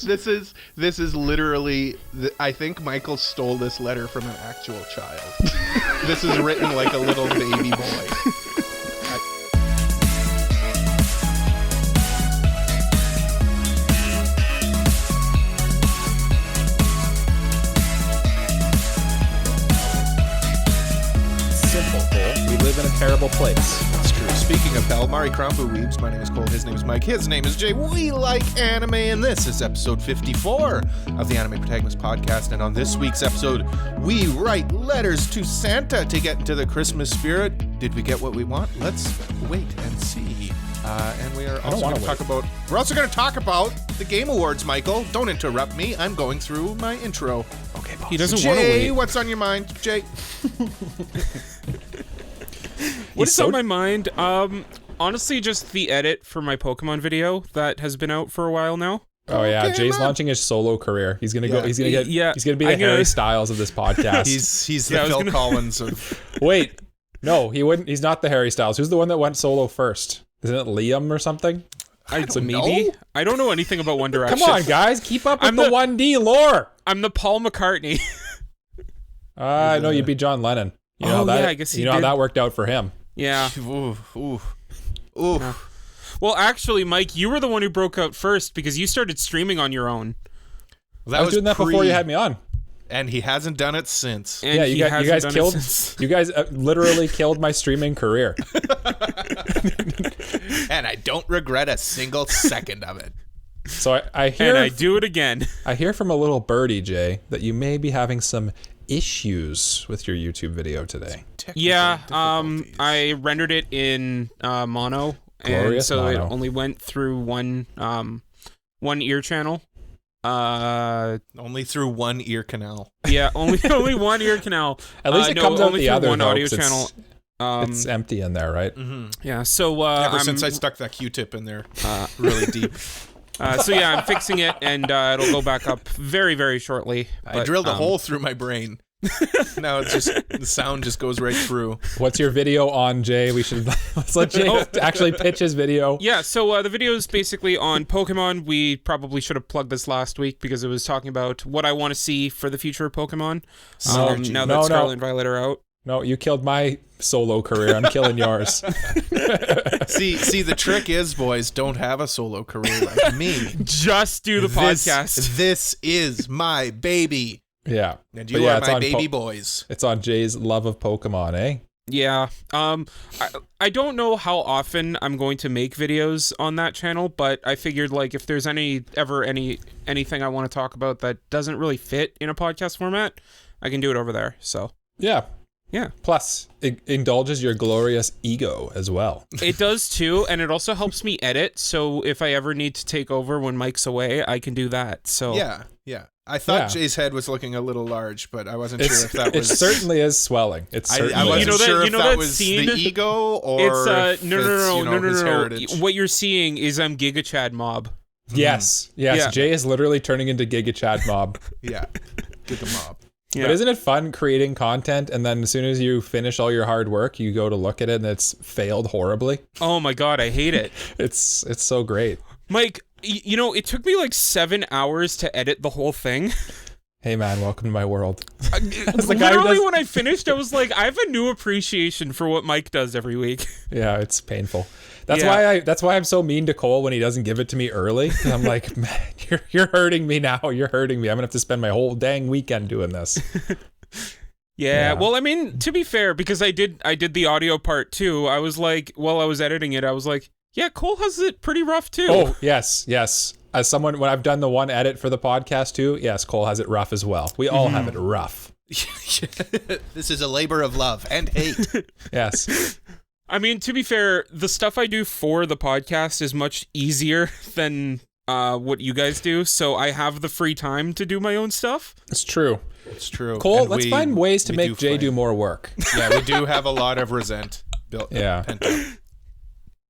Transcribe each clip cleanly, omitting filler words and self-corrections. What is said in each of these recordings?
This is literally. I think Michael stole this letter from an actual child. This is written like a little baby boy. We live in a terrible place. That's true. Speaking of Belmari Krumpu Weebs, my name is Cole, his name is Mike, his name is Jay. We like anime, and this is episode 54 of the Anime Protagonist podcast. And on this week's episode, we write letters to Santa to get into the Christmas spirit. Did we get what we want? Let's wait and see. And we are also going to talk about. We're also going to talk about the Game Awards, Michael. Don't interrupt me. I'm going through my intro. Okay, boss. He doesn't want to Jay, wait. what's on your mind, Jay? What is on my mind? Honestly, just the edit for my Pokemon video that has been out for a while now. Oh yeah, Jay's launching his solo career. He's gonna go. He's gonna get. Yeah. He's gonna be the Harry Styles of this podcast. He's the Phil Collins of. Wait, no, he wouldn't. He's not the Harry Styles. Who's the one that went solo first? Isn't it Liam or something? I don't know anything about One Direction. Come on, guys, keep up with the 1D lore. I'm the Paul McCartney. I know you'd be John Lennon. You know that, yeah, I guess he you know did. how that worked out for him. Yeah. Ooh. Yeah. Well, actually, Mike, you were the one who broke out first because you started streaming on your own. I was doing that before you had me on. And he hasn't done it since. And yeah, you guys killed. You guys literally killed my streaming career. And I don't regret a single second of it. So I hear. And I do it again. I hear from a little birdie, Jay, that you may be having some issues with your YouTube video today. Yeah, I rendered it in mono, Glorious and so mono. it only went through one ear channel. Only through one ear canal. Yeah, only one ear canal. At least it comes out the other one though, audio 'cause channel. It's empty in there, right? Mm-hmm. Yeah, so Ever since I stuck that Q-tip in there, really deep. So yeah, I'm fixing it, and it'll go back up very, very shortly. I drilled a hole through my brain. Now it's just the sound just goes right through. What's your video on, Jay? Let's let Jay actually pitch his video. Yeah, so the video is basically on Pokemon. We probably should have plugged this last week because it was talking about what I want to see for the future of Pokemon. Now that Scarlet and Violet are out. No, you killed my solo career. I'm killing yours. See, the trick is, boys, don't have a solo career like me. Just do the podcast. This is my baby. Yeah. And you are my baby boys. It's on Jay's love of Pokemon, eh? Yeah. I don't know how often I'm going to make videos on that channel, but I figured like if there's anything I want to talk about that doesn't really fit in a podcast format, I can do it over there. So yeah. Yeah. Plus, it indulges your glorious ego as well. It does too, and it also helps me edit. So if I ever need to take over when Mike's away, I can do that. So yeah. I thought Jay's head was looking a little large, but I wasn't sure if that was. It certainly is swelling. I wasn't sure if that was the ego or it's no. His heritage. What you're seeing is I'm Giga Chad Mob. Yes. Yeah. Jay is literally turning into Giga Chad Mob. Yeah, Giga Mob. Yeah. But isn't it fun creating content and then as soon as you finish all your hard work, you go to look at it and it's failed horribly? Oh my God, I hate it. It's so great. Mike, you know, it took me like 7 hours to edit the whole thing. Hey man, welcome to my world. Literally when I finished, I was like, I have a new appreciation for what Mike does every week. Yeah, it's painful. That's why I'm so mean to Cole when he doesn't give it to me early. I'm like, man, you're hurting me now. You're hurting me. I'm gonna have to spend my whole dang weekend doing this. Yeah. Well, I mean, to be fair, because I did the audio part too. I was like, while I was editing it, I was like, yeah, Cole has it pretty rough too. Oh yes. As someone, when I've done the one edit for the podcast too, yes, Cole has it rough as well. We all have it rough. This is a labor of love and hate. Yes. I mean, to be fair, the stuff I do for the podcast is much easier than what you guys do, so I have the free time to do my own stuff. It's true. Cole, and let's find ways to make Jay do more work. Yeah, we do have a lot of resent built up.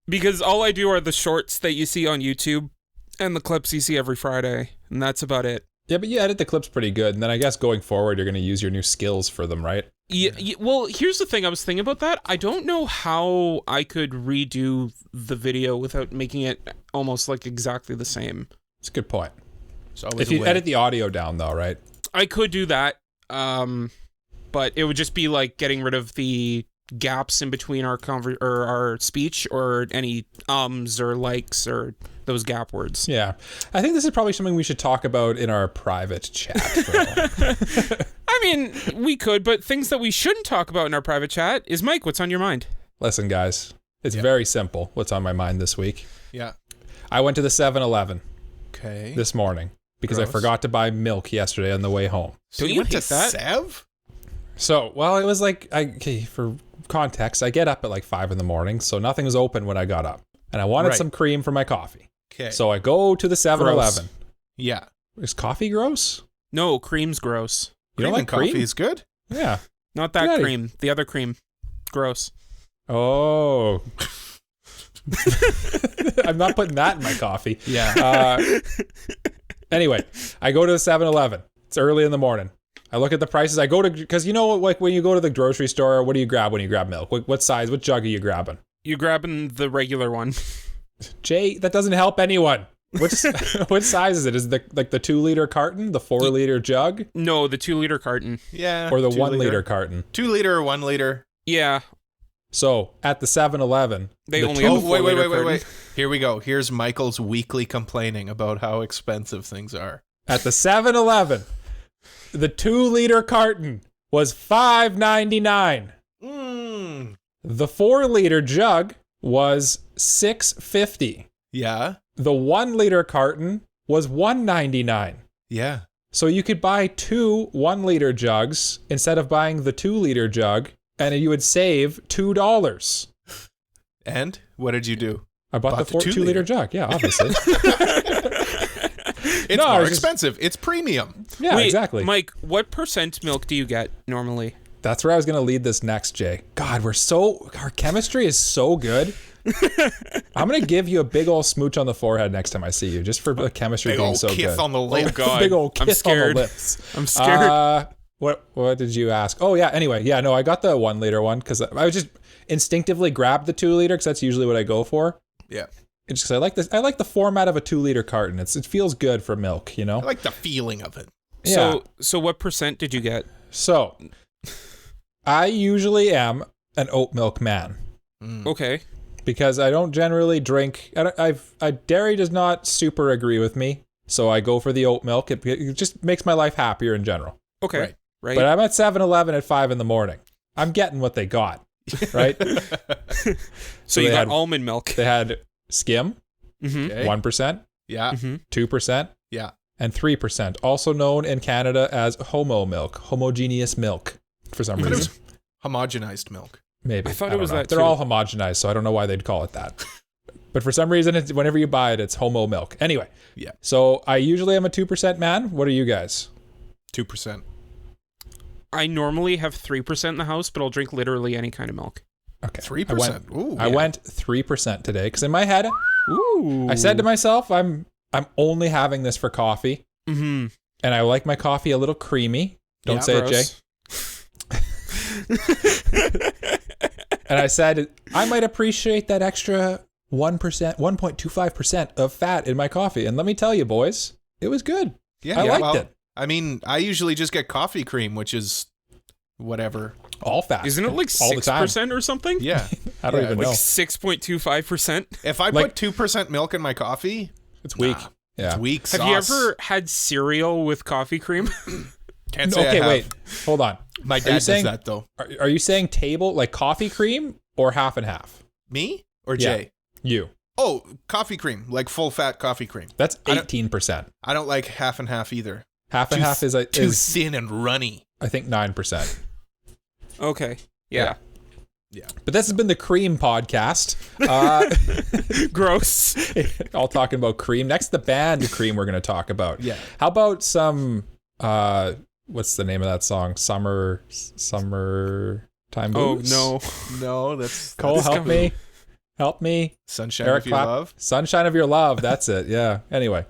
Because all I do are the shorts that you see on YouTube and the clips you see every Friday, and that's about it. Yeah, but you edit the clips pretty good, and then I guess going forward, you're going to use your new skills for them, right? Yeah. Well, here's the thing. I was thinking about that. I don't know how I could redo the video without making it almost like exactly the same. It's a good point. So always if you edit the audio down, though, right? I could do that, but it would just be like getting rid of the gaps in between our or our speech, or any ums or likes or those gap words. Yeah. I think this is probably something we should talk about in our private chat. I mean, we could, but things that we shouldn't talk about in our private chat is, Mike, what's on your mind? Listen, guys, it's very simple what's on my mind this week. Yeah. I went to the 7-Eleven this morning because I forgot to buy milk yesterday on the way home. So you went to Sev? So, well, it was like, for context, I get up at like 5 in the morning, so nothing was open when I got up. And I wanted some cream for my coffee. Okay. So I go to the 7-Eleven. Yeah. Is coffee gross? No, cream's gross. You don't like cream? Coffee is good? Yeah. Not that cream. The other cream. Gross. Oh. I'm not putting that in my coffee. Yeah. Anyway, I go to the 7-Eleven. It's early in the morning. I look at the prices. I go to, because you know, like when you go to the grocery store, what do you grab when you grab milk? What size, what jug are you grabbing? You're grabbing the regular one. Jay, that doesn't help anyone. What size is it? Is it the 2-liter carton, the 4-liter jug? No, the 2-liter carton. Yeah. Or the 1-liter carton? 2-liter or 1-liter. Yeah. So at the 7-Eleven, they only have a 4-liter carton. Wait. Here we go. Here's Michael's weekly complaining about how expensive things are. At the 7-Eleven, the 2-liter carton was $5.99. The 4-liter jug was $6.50. Yeah. The 1-liter carton was $1.99. Yeah. So you could buy 2 1-liter jugs instead of buying the 2-liter jug, and you would save $2. And what did you do? I bought the 2-liter jug. Yeah, obviously. It's more expensive. It's premium. Yeah, exactly. Mike, what % milk do you get normally? That's where I was going to lead this next, Jay. God, our chemistry is so good. I'm going to give you a big old smooch on the forehead next time I see you, just for the chemistry being so good. Big old kiss on the lips. Oh, God. Big old kiss on the lips. I'm scared. What did you ask? Oh, yeah. Anyway, yeah, no, I got the 1-liter one because I was just instinctively grabbed the 2-liter because that's usually what I go for. Yeah. It's just I like this. I like the format of a 2-liter carton. It feels good for milk, you know? I like the feeling of it. Yeah. So what % did you get? So I usually am an oat milk man. Okay. Because I don't generally drink. Dairy does not super agree with me, so I go for the oat milk. It just makes my life happier in general. Okay. Right. But I'm at 7-Eleven at 5 in the morning. I'm getting what they got, right? So you got almond milk. They had skim, 1%, 2%, and 3%, also known in Canada as homo milk, homogeneous milk, for some reason. It was homogenized milk. Maybe. I thought it was that They're all homogenized, so I don't know why they'd call it that. But for some reason, whenever you buy it, it's homo milk. Anyway. Yeah. So I usually am a 2% man. What are you guys? 2%. I normally have 3% in the house, but I'll drink literally any kind of milk. Okay. 3%. I went 3% today because in my head, I said to myself, I'm only having this for coffee. Mm-hmm. And I like my coffee a little creamy. Don't say gross. it, Jay. And I said, I might appreciate that extra 1%, 1.25% of fat in my coffee. And let me tell you, boys, it was good. Yeah, I liked it. I mean, I usually just get coffee cream, which is whatever. All fat. Isn't it like 6% or something? Yeah. I don't even know. Like 6.25%? If I put 2% milk in my coffee, it's weak. Yeah. It's weak sauce. Have you ever had cereal with coffee cream? Can't say I have. Wait. Hold on. My dad does that, though. Are you saying table, like coffee cream or half and half? Me or Jay? You. Oh, coffee cream, like full fat coffee cream. That's 18%. I don't like half and half either. Half and half is too thin and runny. I think 9%. Okay. Yeah. But this has been the cream podcast. Gross. All talking about cream. Next, the band cream we're going to talk about. Yeah. How about some, what's the name of that song? Summertime Blues? Oh, no, that's Cole, help me. Sunshine Eric of Your Clap. Love. Sunshine of Your Love. That's it. Yeah. Anyway.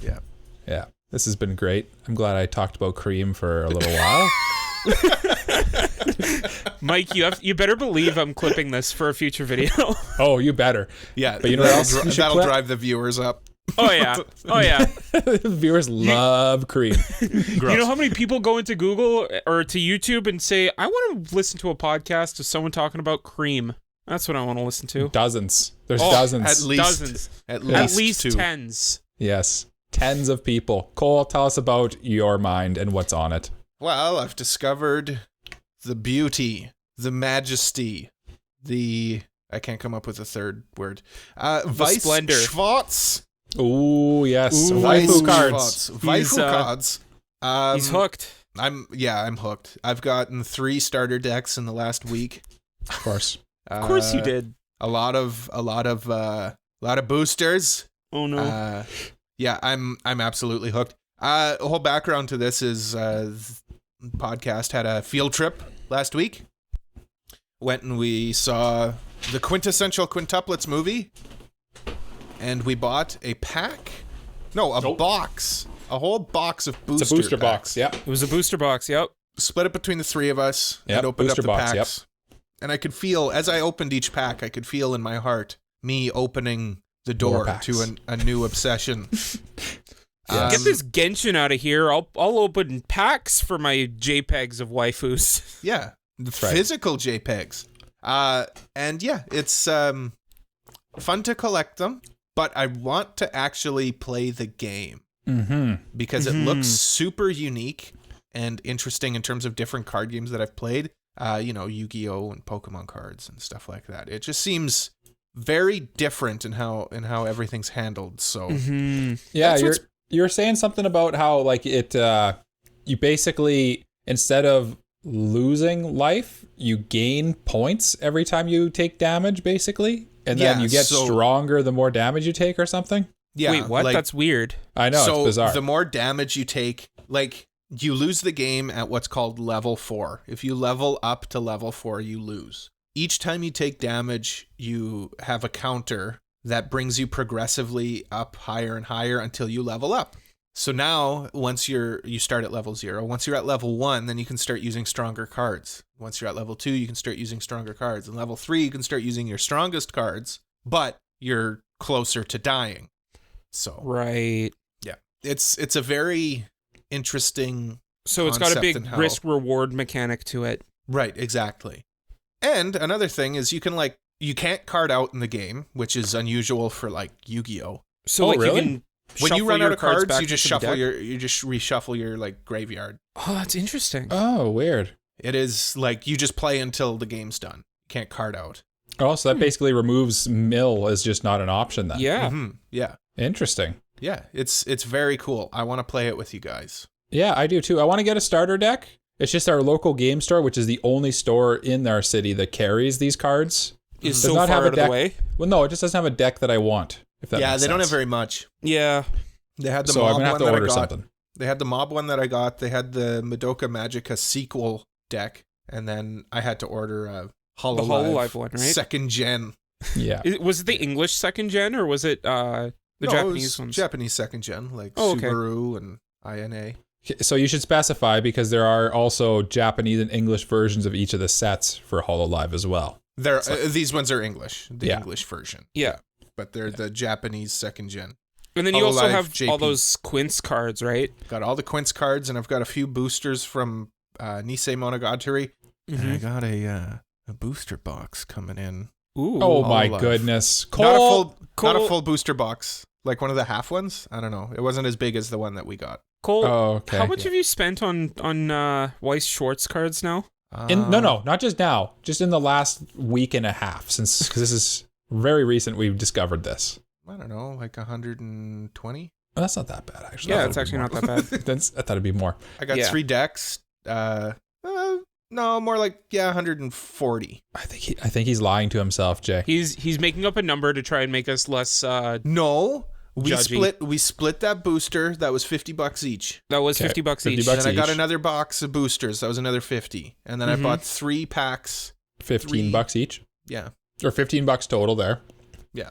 Yeah. This has been great. I'm glad I talked about cream for a little while. Mike, you better believe I'm clipping this for a future video. Oh, you better. Yeah. But you know what else? That'll drive the viewers up. Oh yeah. Oh yeah. Viewers love cream. You know how many people go into Google or to YouTube and say, I want to listen to a podcast of someone talking about cream. That's what I want to listen to. Dozens. There's dozens. At least Dozens. At least two. tens. Yes. Tens of people. Cole, tell us about your mind and what's on it. Well, I've discovered the beauty, the majesty, I can't come up with a third word. Weiss splendor. Schwartz. Ooh, yes. Ooh. Waifu Weiss cards. Schwartz. Waifu cards. He's hooked. I'm hooked. I've gotten 3 starter decks in the last week. Of course. Of course you did. A lot of boosters. Oh no. Yeah, I'm absolutely hooked. The whole background to this is podcast had a field trip last week. Went and we saw the quintessential quintuplets movie, and we bought a box, a whole box of booster It's a booster packs. box. Yep. It was a booster box. Yep. Split it between the 3 of us Yep, and opened up booster the box, packs. And I could feel, as I opened each pack, I could feel in my heart me opening the door to a new obsession. Yes. Get this Genshin out of here. I'll open packs for my JPEGs of waifus. Yeah, the right. physical JPEGs. And yeah, it's fun to collect them, but I want to actually play the game because it looks super unique and interesting in terms of different card games that I've played. Yu-Gi-Oh! And Pokemon cards and stuff like that. It just seems very different in how everything's handled. So yeah, you're saying something about how like it you basically, instead of losing life, you gain points every time you take damage, basically, and then you get stronger the more damage you take or something. Yeah. Wait, what? That's weird. I know, so it's bizarre. The more damage you take, like, you lose the game at what's called level 4. If you level up to level 4, you lose. Each time you take damage, you have a counter that brings you progressively up higher and higher until you level up. So now, once you start at level 0, once you're at level 1, then you can start using stronger cards. Once you're at level 2, you can start using stronger cards. And level 3, you can start using your strongest cards, but you're closer to dying. So Right. yeah, it's a very interesting. So it's got a concept big and how- risk-reward mechanic to it. Right, exactly. And another thing is you can't card out in the game, which is unusual for like Yu-Gi-Oh. So really? you can When you shuffle run your out of cards, back you just into the shuffle deck? you just reshuffle your like graveyard. Oh, that's interesting. Oh, weird. It is like you just play until the game's done. You can't card out. Oh, so that basically removes mill as just not an option then. Yeah. Yeah. Interesting. Yeah, it's very cool. I want to play it with you guys. Yeah, I do too. I want to get a starter deck. It's just our local game store, which is the only store in our city that carries these cards. Is Does so not far have a out of deck. the way. Well, no, it just doesn't have a deck that I want. If that Yeah, makes they don't have sense. very much. Yeah. They had the So I'm mob gonna have one to that I order got. something. They had the mob one that I got. They had the Madoka Magica sequel deck, and then I had to order a Hololive, Hololive one, right? second gen. Yeah. Was it the English second gen or was it the Japanese ones? Japanese second gen, like Oh, okay. Subaru and INA. So you should specify because there are also Japanese and English versions of each of the sets for Hololive as well. These ones are English, the Yeah. English version, Yeah. but they're the Japanese second gen. And then you also Hololive have JP. all those Quince cards, right? Got all the Quince cards, and I've got a few boosters from Nisei Monogatari. And I got a booster box coming in. Ooh. Oh my Hololive. goodness. Not Cole, a full booster box, like one of the half ones. I don't know. It wasn't as big as the one that we got. Cole, Oh, okay. how much have you spent on Weiss Schwartz cards now? No, not just now. Just in the last week and a half, because this is very recent. We've discovered this. I don't know, like 120. Well, that's not that bad, actually. Yeah, I it's thought actually it'd not be that bad. more. I thought it'd be more. I got Yeah. 3 decks. No, more like 140. I think he's lying to himself, Jay. He's making up a number to try and make us less. No, we Judgy. split that booster. That was $50 each. That was Okay, $50 $50 each. bucks. Then I got each. another box of boosters. That was another 50. And then I bought 3 packs. $15 each, Yeah. or $15 total there, Yeah.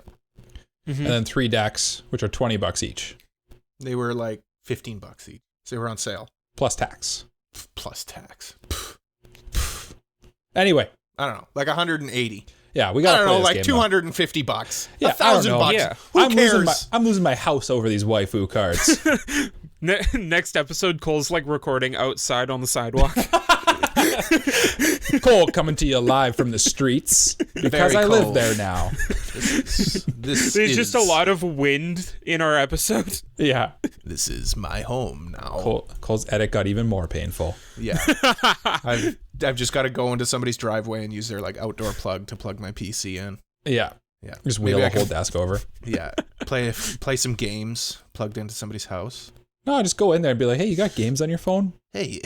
Mhm. and then 3 decks, which are $20 each, They were like $15 each. So they were on sale. plus tax. Plus tax. Anyway, I don't know. Like 180. Yeah, we got to play like this game, $250. Yeah, $1,000. Yeah. Who cares? I'm losing my house over these waifu cards. Next episode, Cole's like recording outside on the sidewalk. Cole coming to you live from the streets because I live there now. There's just a lot of wind in our episode. Yeah. This is my home now. Cole's edit got even more painful. Yeah. I've just got to go into somebody's driveway and use their like outdoor plug to plug my PC in. Yeah. Yeah. Just wheel a whole desk over. Yeah. Play some games plugged into somebody's house. No, just go in there and be like, hey, you got games on your phone? Hey.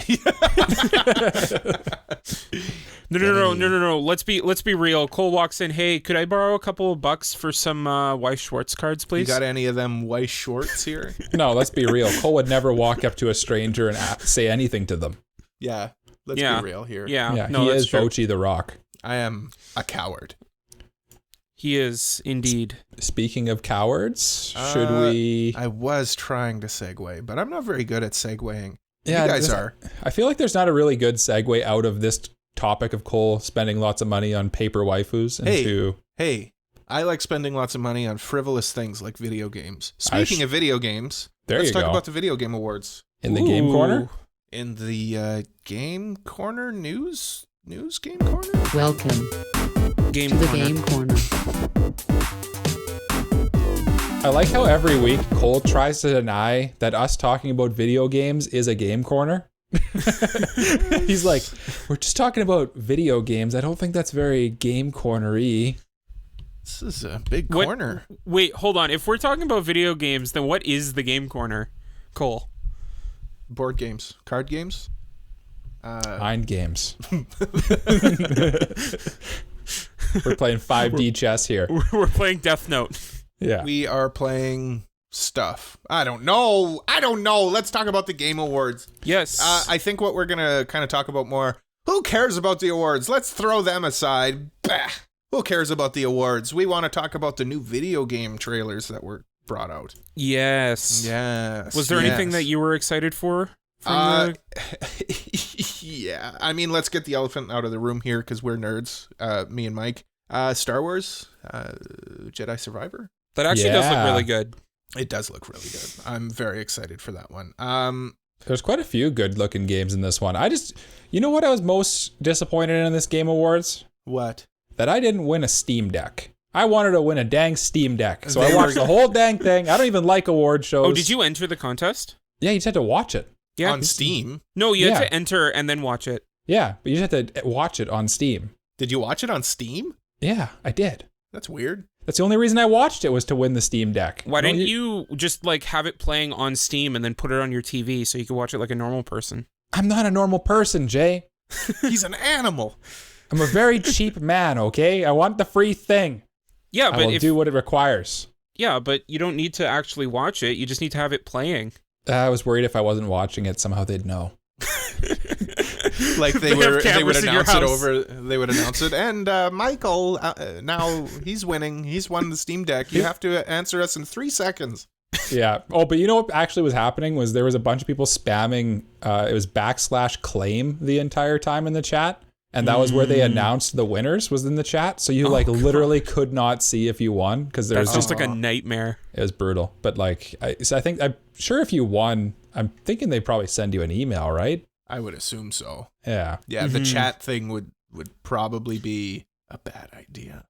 No. Let's be real. Cole walks in. Hey, could I borrow a couple of bucks for some Weiss Schwartz cards, please? You got any of them Weiss Schwartz here? No, let's be real. Cole would never walk up to a stranger and say anything to them. Yeah. Let's be real here. Yeah. No, he is Vochi the Rock. I am a coward. He is indeed. Speaking of cowards, should we... I was trying to segue, but I'm not very good at segueing. Yeah, you guys are. I feel like there's not a really good segue out of this topic of Cole spending lots of money on paper waifus into... Hey, I like spending lots of money on frivolous things like video games. Speaking of video games, let's talk about the Video Game Awards. In the Game Corner? In the Game Corner News Game Corner? Welcome to the Game Corner. I like how every week Cole tries to deny that us talking about video games is a game corner. He's like, we're just talking about video games. I don't think that's very game corner-y. This is a big corner. Wait, hold on. If we're talking about video games, then what is the game corner, Cole? Board games. Card games. Mind games. We're playing 5D chess here. We're playing Death Note. Yeah. We are playing stuff. I don't know. Let's talk about the Game Awards. Yes. I think what we're going to kind of talk about more, who cares about the awards? Let's throw them aside. Bah. Who cares about the awards? We want to talk about the new video game trailers that were brought out. Yes. Was there anything that you were excited for? Yeah. I mean, let's get the elephant out of the room here because we're nerds, me and Mike. Star Wars, Jedi Survivor. That actually does look really good. It does look really good. I'm very excited for that one. There's quite a few good-looking games in this one. You know what I was most disappointed in this Game Awards? What? That I didn't win a Steam Deck. I wanted to win a dang Steam Deck, so I watched the whole dang thing. I don't even like award shows. Oh, did you enter the contest? Yeah, you just had to watch it. Yeah. On Steam? No, you had to enter and then watch it. Yeah, but you just had to watch it on Steam. Did you watch it on Steam? Yeah, I did. That's weird. That's the only reason I watched it was to win the Steam Deck. Why didn't you just like have it playing on Steam and then put it on your TV so you could watch it like a normal person? I'm not a normal person, Jay. He's an animal. I'm a very cheap man, okay? I want the free thing. Yeah, but I will do what it requires. Yeah, but you don't need to actually watch it. You just need to have it playing. I was worried if I wasn't watching it, somehow they'd know. Like they would announce it over. They would announce it, and Michael now he's winning. He's won the Steam Deck. You have to answer us in 3 seconds. Yeah. Oh, but you know what actually was happening was there was a bunch of people spamming. It was /claim the entire time in the chat, and that was where they announced the winners was in the chat. So you literally could not see if you won because there was just like a nightmare. It was brutal. But like, I'm sure if you won, I'm thinking they'd probably send you an email, right? I would assume so. Yeah. Yeah, the chat thing would probably be a bad idea.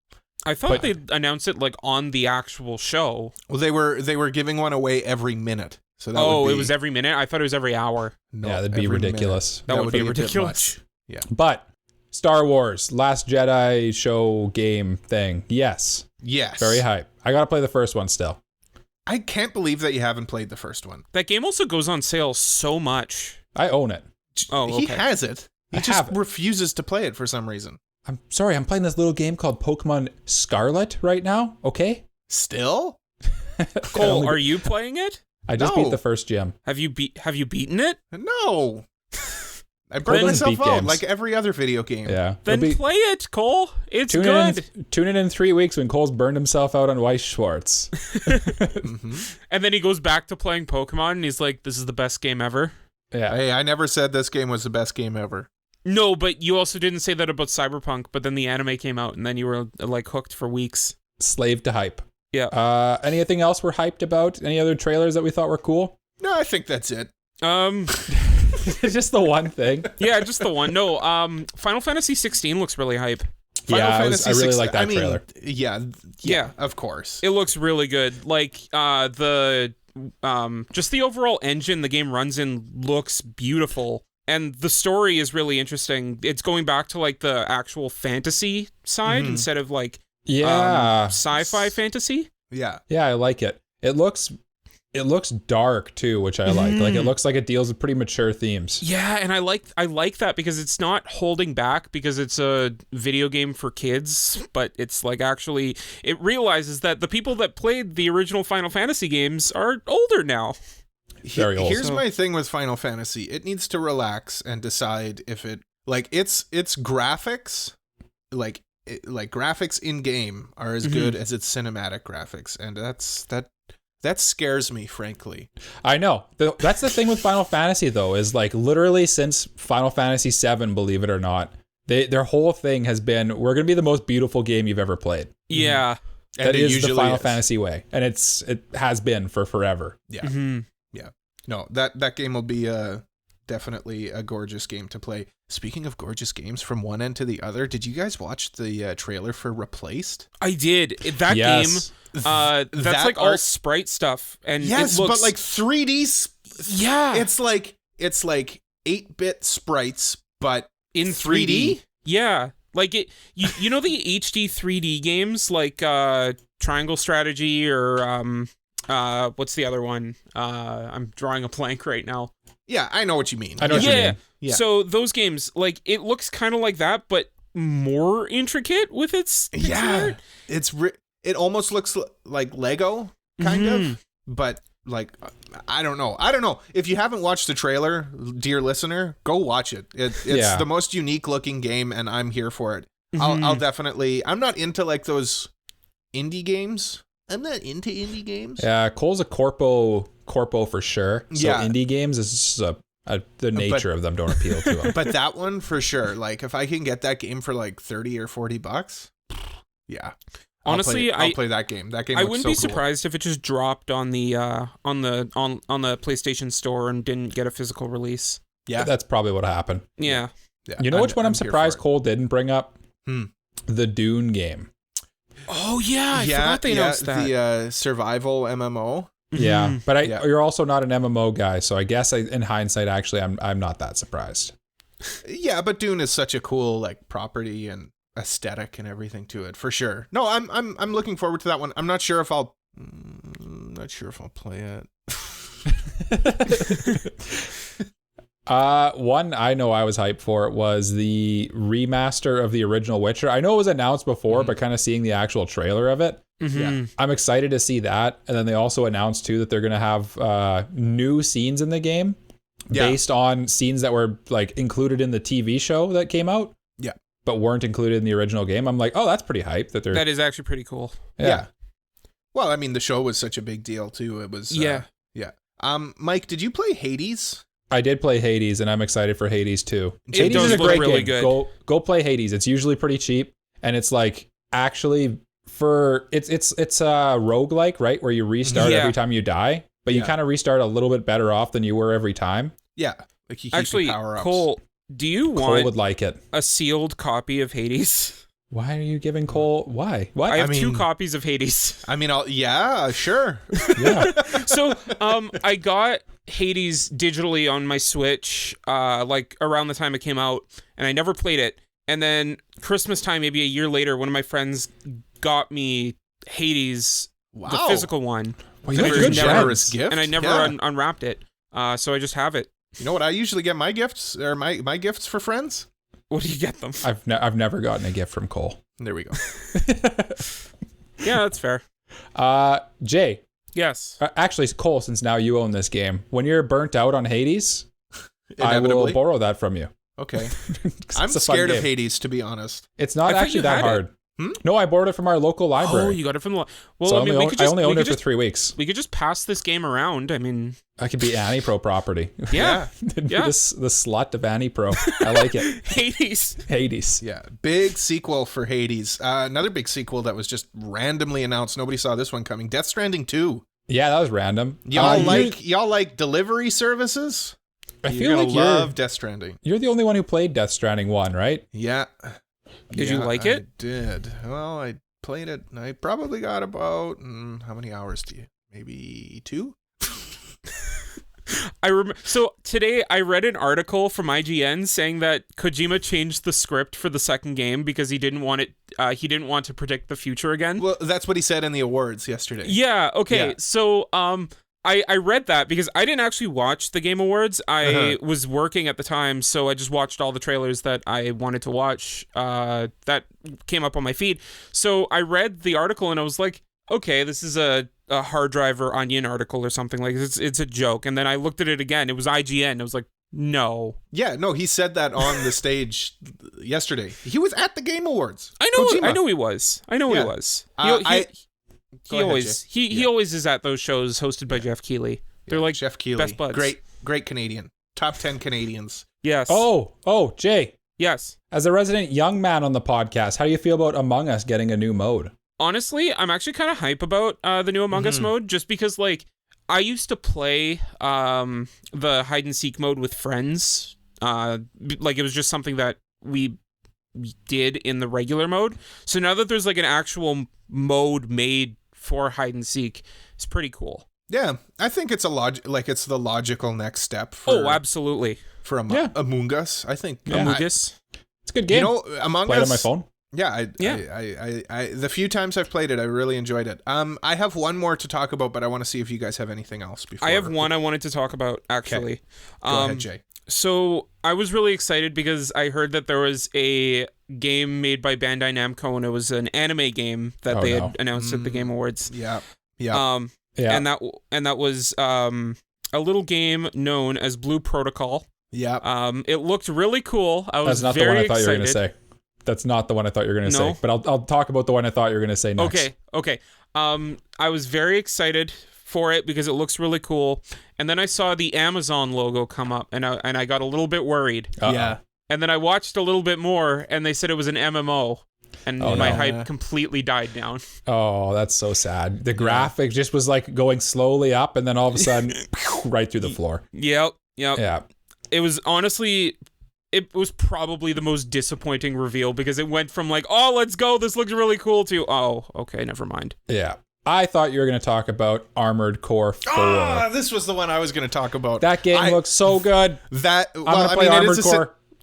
I thought they'd announce it like on the actual show. Well, they were giving one away every minute. So that would be, it was every minute? I thought it was every hour. No, yeah, that'd be ridiculous. That would be ridiculous. Yeah. But Star Wars, Last Jedi show game thing. Yes. Very hype. I got to play the first one still. I can't believe that you haven't played the first one. That game also goes on sale so much. I own it. Oh, okay. He has it. He just refuses to play it for some reason. I'm sorry, I'm playing this little game called Pokemon Scarlet right now, okay? Still? Cole, are you playing it? I just beat the first gym. Have you beaten it? No. I burned myself out like every other video game. Yeah. Then play it, Cole. It's good. Tune in 3 weeks when Cole's burned himself out on Weiss Schwartz. And then he goes back to playing Pokemon and he's like, this is the best game ever. Yeah. Hey, I never said this game was the best game ever. No, but you also didn't say that about Cyberpunk, but then the anime came out and then you were like hooked for weeks. Slave to hype. Yeah. Anything else we're hyped about? Any other trailers that we thought were cool? No, I think that's it. Just the one thing. Yeah, just the one. No, Final Fantasy 16 looks really hype. I really like that trailer. Yeah, of course. It looks really good. Like just the overall engine the game runs in looks beautiful, and the story is really interesting. It's going back to like the actual fantasy side instead of like sci-fi fantasy. Yeah, I like it. It looks dark too, which I like. Like it looks like it deals with pretty mature themes. Yeah, and I like that because it's not holding back because it's a video game for kids, but it's like actually it realizes that the people that played the original Final Fantasy games are older now. Very old. Here's my thing with Final Fantasy. It needs to relax and decide if it like its graphics like graphics in game are as good as its cinematic graphics, and that scares me, frankly. I know. That's the thing with Final Fantasy, though, is like literally since Final Fantasy VII, believe it or not, their whole thing has been, we're going to be the most beautiful game you've ever played. Yeah. That is the Final Fantasy way. And it has been for forever. Yeah. Yeah. No, that game will be definitely a gorgeous game to play. Speaking of gorgeous games from one end to the other, did you guys watch the trailer for Replaced? I did. That game, that's like all sprite stuff, and yes, it looks, but like 3D. Yeah, it's like 8-bit sprites, but in 3D. Yeah, like it. You know the HD 3D games like Triangle Strategy or what's the other one? I'm drawing a blank right now. Yeah, I know what you mean. I know what you mean. Yeah. So those games, like, it looks kind of like that, but more intricate with its art. It almost looks like Lego, kind of, but like, I don't know. If you haven't watched the trailer, dear listener, go watch it. It's the most unique looking game, and I'm here for it. I'll definitely. I'm not into like those indie games. I'm not into indie games. Yeah, Cole's a corpo for sure. So indie games is just the nature of them don't appeal to him. But that one for sure. Like if I can get that game for like $30 or $40, yeah. Honestly, I'll play that game. That game. I looks wouldn't so be cool. surprised if it just dropped on the PlayStation Store and didn't get a physical release. Yeah, that's probably what happened. Yeah. You know which one I'm surprised Cole didn't bring up? The Dune game. Oh yeah, I forgot they announced that. The survival MMO. Yeah, but you're also not an MMO guy, so I guess in hindsight, actually, I'm not that surprised. Yeah, but Dune is such a cool like property and aesthetic and everything to it for sure. No, I'm looking forward to that one. I'm not sure if I'll play it. One I know I was hyped for it was the remaster of the original Witcher. I know it was announced before, but kind of seeing the actual trailer of it, I'm excited to see that. And then they also announced too that they're going to have new scenes in the game based on scenes that were like included in the TV show that came out, but weren't included in the original game. I'm like, oh, that's pretty hype. That is actually pretty cool. Yeah. Well, I mean, the show was such a big deal too. It was. Yeah. Mike, did you play Hades? I did play Hades, and I'm excited for Hades too. Hades is a great game. Good. Go play Hades. It's usually pretty cheap, and it's like actually it's a roguelike, right? Where you restart every time you die, but you kind of restart a little bit better off than you were every time. Yeah, like you keep actually, your power ups. Cole, do you want Cole would like it. A sealed copy of Hades? Why are you giving Cole? Why? What? I have 2 copies of Hades. I mean, sure. Yeah. So, I got Hades digitally on my Switch, like around the time it came out, and I never played it. And then Christmas time, maybe a year later, one of my friends got me Hades, the physical one. Well, you good generous gift, and I never unwrapped it. So I just have it. You know what I usually get my gifts or my gifts for friends? What do you get them? I've never gotten a gift from Cole. There we go. Yeah, that's fair. Jay. Yes. Actually, Cole, since now you own this game, when you're burnt out on Hades, I will borrow that from you. Okay. I'm scared of Hades, to be honest. It's not actually that hard. No, I borrowed it from our local library. Oh, you got it from the... Well, So I mean, I only owned it for 3 weeks. We could just pass this game around. I mean... I could be AniPro property. Yeah. The slut of AniPro. I like it. Hades. Yeah, big sequel for Hades. Another big sequel that was just randomly announced. Nobody saw this one coming. Death Stranding 2. Yeah, that was random. Y'all like delivery services? I You're feel like gonna love Death Stranding. You're the only one who played Death Stranding 1, right? Yeah. Did you like it? I did. Well, I played it. I probably got about how many hours do you? Maybe 2? I remember. So today I read an article from IGN saying that Kojima changed the script for the second game because he didn't want it. He didn't want to predict the future again. Well, that's what he said in the awards yesterday. Yeah. Okay. Yeah. So I read that because I didn't actually watch the Game Awards. I was working at the time, so I just watched all the trailers that I wanted to watch. That came up on my feed. So I read the article and I was like, okay, this is a hard drive or Onion article or something, like it's a joke. And then I looked at it again. It was IGN. I was like, no. Yeah, no, he said that on the stage yesterday. He was at the Game Awards. I know he was. He always is at those shows hosted by Jeff Keighley. They're like Jeff Keighley, best buds. Great Canadian. Top 10 Canadians. Yes. Oh, Jay. Yes. As a resident young man on the podcast, how do you feel about Among Us getting a new mode? Honestly, I'm actually kind of hype about the new Among Us mode, just because, like, I used to play the hide and seek mode with friends. Like, it was just something that we did in the regular mode. So now that there's like an actual mode made for hide and seek, it's pretty cool. Yeah, I think it's it's the logical next step. For, absolutely. For Among Us, I think. Among Us, it's a good game. You know, Among Play Us. it on my phone. Yeah, I the few times I've played it, I really enjoyed it. I have one more to talk about, but I want to see if you guys have anything else before. I have one I wanted to talk about, actually. Okay. Go ahead, Jay. So I was really excited because I heard that there was a game made by Bandai Namco, and it was an anime game that they had announced at the Game Awards. Yeah. And that was a little game known as Blue Protocol. Yeah. It looked really cool. I was That's not very the one I thought excited. you were going to say. That's not the one I thought you were going to say. But I'll talk about the one I thought you were going to say next. Okay. I was very excited for it because it looks really cool. And then I saw the Amazon logo come up, and I got a little bit worried. Uh-oh. Yeah. And then I watched a little bit more, and they said it was an MMO. And my hype completely died down. Oh, that's so sad. The graphic just was like going slowly up, and then all of a sudden, right through the floor. Yep. Yeah. It was honestly... It was probably the most disappointing reveal because it went from like, oh, let's go, this looks really cool, to, oh, okay, never mind. Yeah. I thought you were going to talk about Armored Core 4. This was the one I was going to talk about. That game looks so good. It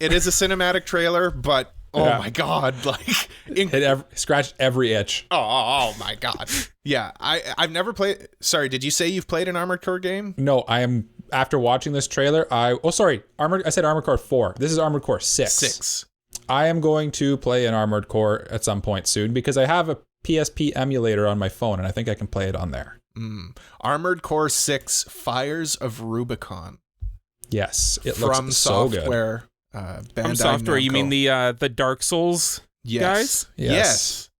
is a cinematic trailer, but my God, like it scratched every itch. Oh my God. Yeah, I've never played. Sorry, did you say you've played an Armored Core game? No, I am. After watching this trailer, I said Armored Core 4. This is Armored Core 6. I am going to play an Armored Core at some point soon because I have a PSP emulator on my phone and I think I can play it on there. Armored Core 6 Fires of Rubicon. Yes, it looks so good. Bandai From Software, Namco. you mean the Dark Souls guys? Yes.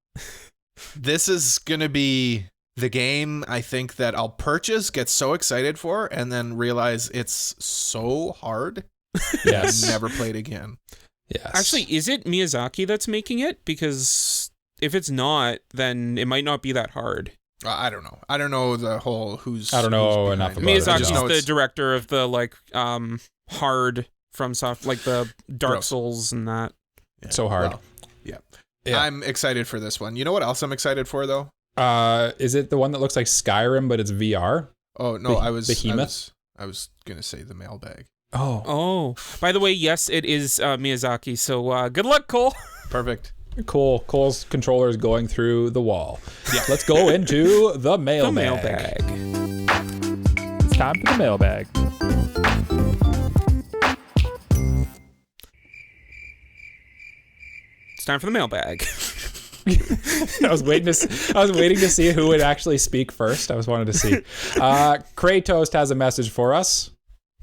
This is going to be the game I think that I'll purchase, get so excited for, and then realize it's so hard. Yes. Never played again. Yes. Actually, is it Miyazaki that's making it? Because if it's not, then it might not be that hard. I don't know. I don't know the whole who's. I don't know enough about it. Miyazaki's the director of the hard from soft, like the Dark Souls and that. Yeah. So hard. Well, yeah. I'm excited for this one. You know what else I'm excited for though? Is it the one that looks like Skyrim but it's VR? Oh no, Behemoth? I was gonna say the Mailbag. Oh. By the way, yes, it is Miyazaki. So good luck, Cole. Perfect. Cool. Cole's controller is going through the wall. Yeah. Let's go into the mailbag. It's time for the mailbag. It's time for the mailbag. I was waiting to see who would actually speak first. I was wanting to see. Kratos has a message for us.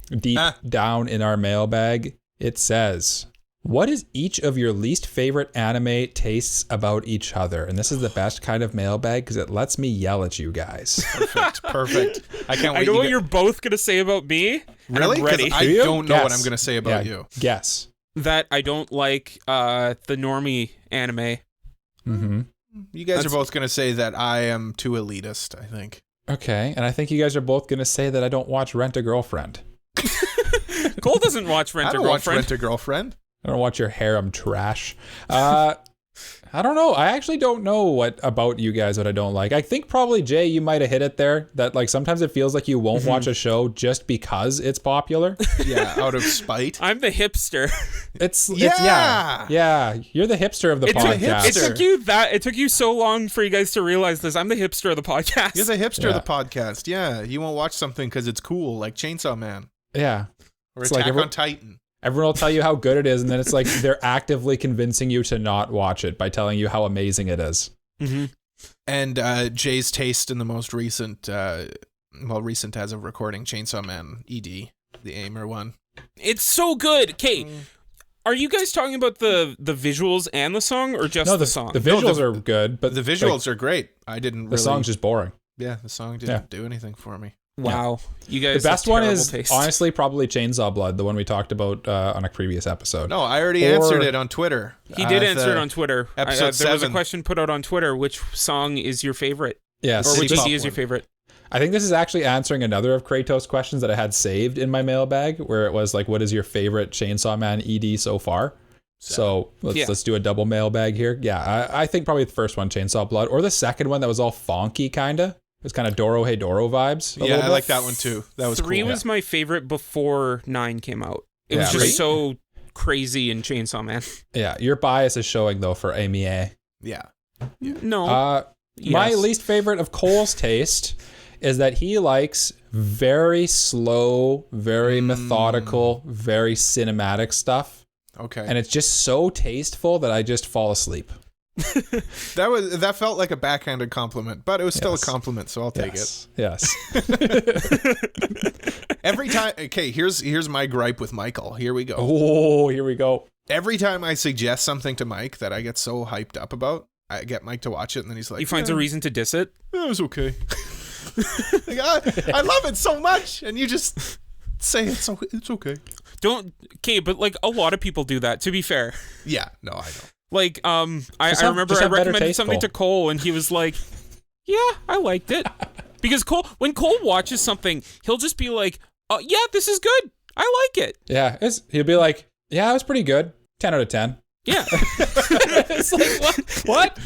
Deep down in our mailbag, it says, What is each of your least favorite anime tastes about each other? And this is the best kind of mailbag because it lets me yell at you guys. Perfect. I can't wait. I know what you're both going to say about me. Really? Ready. I don't know what I'm going to say about you. Guess. That I don't like the normie anime. Mm-hmm. You guys are both going to say that I am too elitist, I think. Okay. And I think you guys are both going to say that I don't watch Rent a Girlfriend. Cole doesn't watch Rent a Girlfriend. Watch Rent a Girlfriend. I don't watch your harem trash. I don't know. I actually don't know what about you guys that I don't like. I think probably, Jay, you might have hit it there. That like sometimes it feels like you won't watch a show just because it's popular. Yeah, out of spite. I'm the hipster. Yeah. You're the hipster of the podcast. It took you so long for you guys to realize this. I'm the hipster of the podcast. You're the hipster of the podcast. Yeah, you won't watch something because it's cool, like Chainsaw Man. Yeah. Or Attack on Titan. Everyone will tell you how good it is, and then it's like they're actively convincing you to not watch it by telling you how amazing it is. Mm-hmm. And Jay's taste in the most recent, recent as of recording, Chainsaw Man ED, the Aimer one. It's so good. Okay, are you guys talking about the visuals and the song, or just the song? The visuals are good, but the visuals are great. The song's just boring. Yeah, the song didn't do anything for me. Wow, you guys. The best one is taste. honestly probably Chainsaw Blood, the one we talked about on a previous episode. No, I already answered it on Twitter. He did answer it on Twitter. Episode 7. There was a question put out on Twitter. Which song is your favorite? Yes. Or which ED is your favorite? I think this is actually answering another of Kratos' questions that I had saved in my mailbag, where it was like, "What is your favorite Chainsaw Man ED so far?" So let's do a double mailbag here. Yeah, I think probably the first one, Chainsaw Blood, or the second one that was all fonky kinda. It's kind of Doro Hey Doro vibes. Yeah, I like that one too. That was 3 cool. was my favorite before 9 came out. It was just so crazy in Chainsaw Man. Yeah, your bias is showing though for Amy A. Yeah. No. My least favorite of Cole's taste is that he likes very slow, very methodical, very cinematic stuff. Okay. And it's just so tasteful that I just fall asleep. That felt like a backhanded compliment, but it was still a compliment, so I'll take it. Yes. Every time, okay, here's my gripe with Michael. Here we go. Oh, here we go. Every time I suggest something to Mike that I get so hyped up about, I get Mike to watch it, and then he's like, he finds a reason to diss it. It was okay. Like, I love it so much, and you just say it's okay. Okay, but like a lot of people do that. To be fair. Yeah. No, I don't. Like, I remember I recommended something to Cole, and he was like, "Yeah, I liked it." Because when Cole watches something, he'll just be like, "Oh, yeah, this is good. I like it." Yeah, he'll be like, "Yeah, it was pretty good. 10 out of 10." Yeah. It's like, what?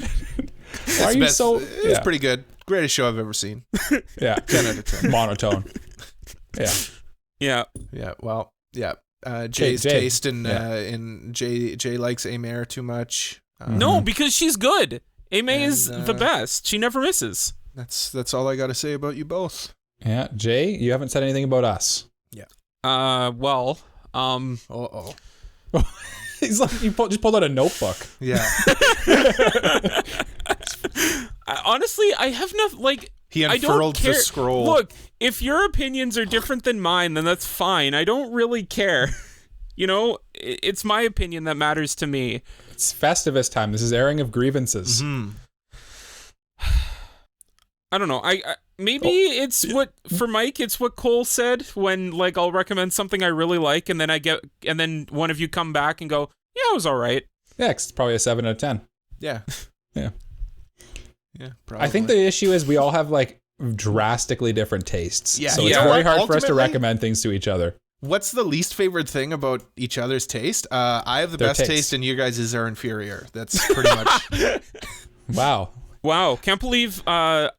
Why are you so? It's pretty good. Greatest show I've ever seen. Yeah, 10 out of 10. Monotone. Yeah. Yeah. Yeah. Well. Yeah. Jay's taste in Jay likes Amer too much. No, because she's good. Ame is the best. She never misses. That's all I got to say about you both. Yeah, Jay, you haven't said anything about us. Yeah. He's like, you just pulled out a notebook. Yeah. Honestly, I have nothing like. He unfurled the scroll. Look, if your opinions are different than mine, then that's fine. I don't really care. You know, it's my opinion that matters to me. It's Festivus time. This is airing of grievances. Mm-hmm. I don't know. It's what for Mike. It's what Cole said when like I'll recommend something I really like, and then one of you come back and go, "Yeah, it was all right." Yeah, it's probably a 7 out of 10. Yeah. Yeah. Yeah, probably. I think the issue is we all have like drastically different tastes. Yeah. So it's very hard for us to recommend things to each other. What's the least favorite thing about each other's taste? I have the best taste and you guys' are inferior. That's pretty much. Wow. Can't believe I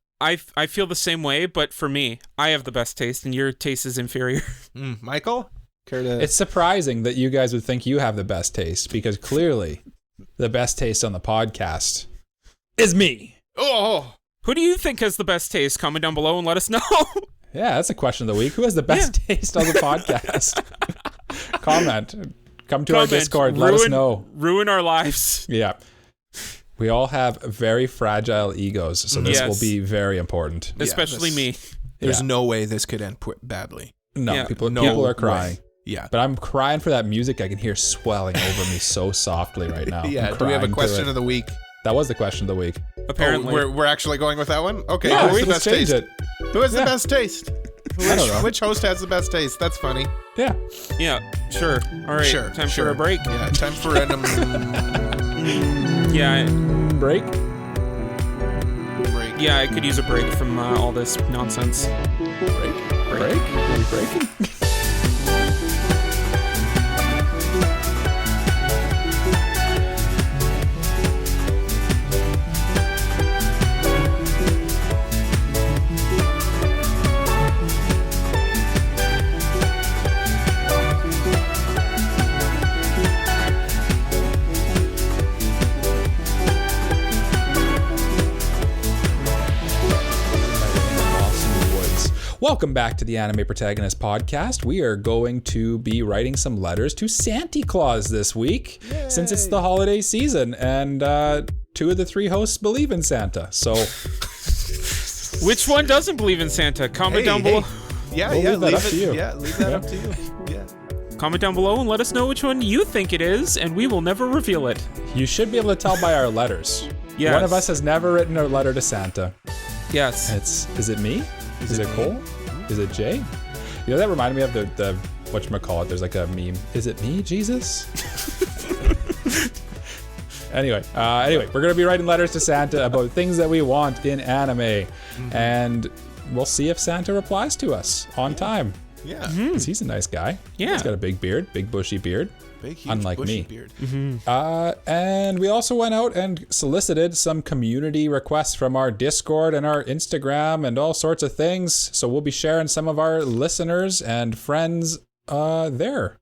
feel the same way, but for me, I have the best taste and your taste is inferior. Michael? Care to... It's surprising that you guys would think you have the best taste because clearly the best taste on the podcast is me. Oh, who do you think has the best taste? Comment down below and let us know. Yeah, that's a question of the week. Who has the best taste on the podcast? Comment. Come to our Discord. Let us know. Ruin our lives. Yeah. We all have very fragile egos, so this will be very important. Especially me. There's no way this could end badly. No, people are crying. Yeah. But I'm crying for that music I can hear swelling over me so softly right now. Yeah. Do we have a question of the week? That was the question of the week. Apparently. We're actually going with that one? Okay. Yeah, Who has we the just best changed taste? it. Who has the best taste? I don't know. Which host has the best taste? That's funny. Yeah. Yeah, sure. All right. Sure. Time for a break. Yeah. Time for an Yeah. Break? break. Yeah, I could use a break from all this nonsense. Break? Are we breaking? Welcome back to the Anime Protagonist podcast. We are going to be writing some letters to Santa Claus this week, since it's the holiday season, and 2 of the 3 hosts believe in Santa. So, Which one doesn't believe in Santa? Comment down below. Yeah, We'll yeah, leave that up to you. Yeah, leave that Yeah. up to you. Yeah. Comment down below and let us know which one you think it is, and we will never reveal it. you should be able to tell by our letters. Yes. One of us has never written a letter to Santa. Yes. Is it me? Is it Cole? Is it Jay? You know, that reminded me of the whatchamacallit. There's like a meme. Is it me, Jesus? Anyway, we're going to be writing letters to Santa about things that we want in anime. And we'll see if Santa replies to us on time. Yeah. 'Cause he's a nice guy. Yeah. He's got a big beard, big bushy beard. Big, huge, Unlike bushy me. beard. And we also went out and solicited some community requests from our Discord and our Instagram and all sorts of things. So we'll be sharing some of our listeners and friends their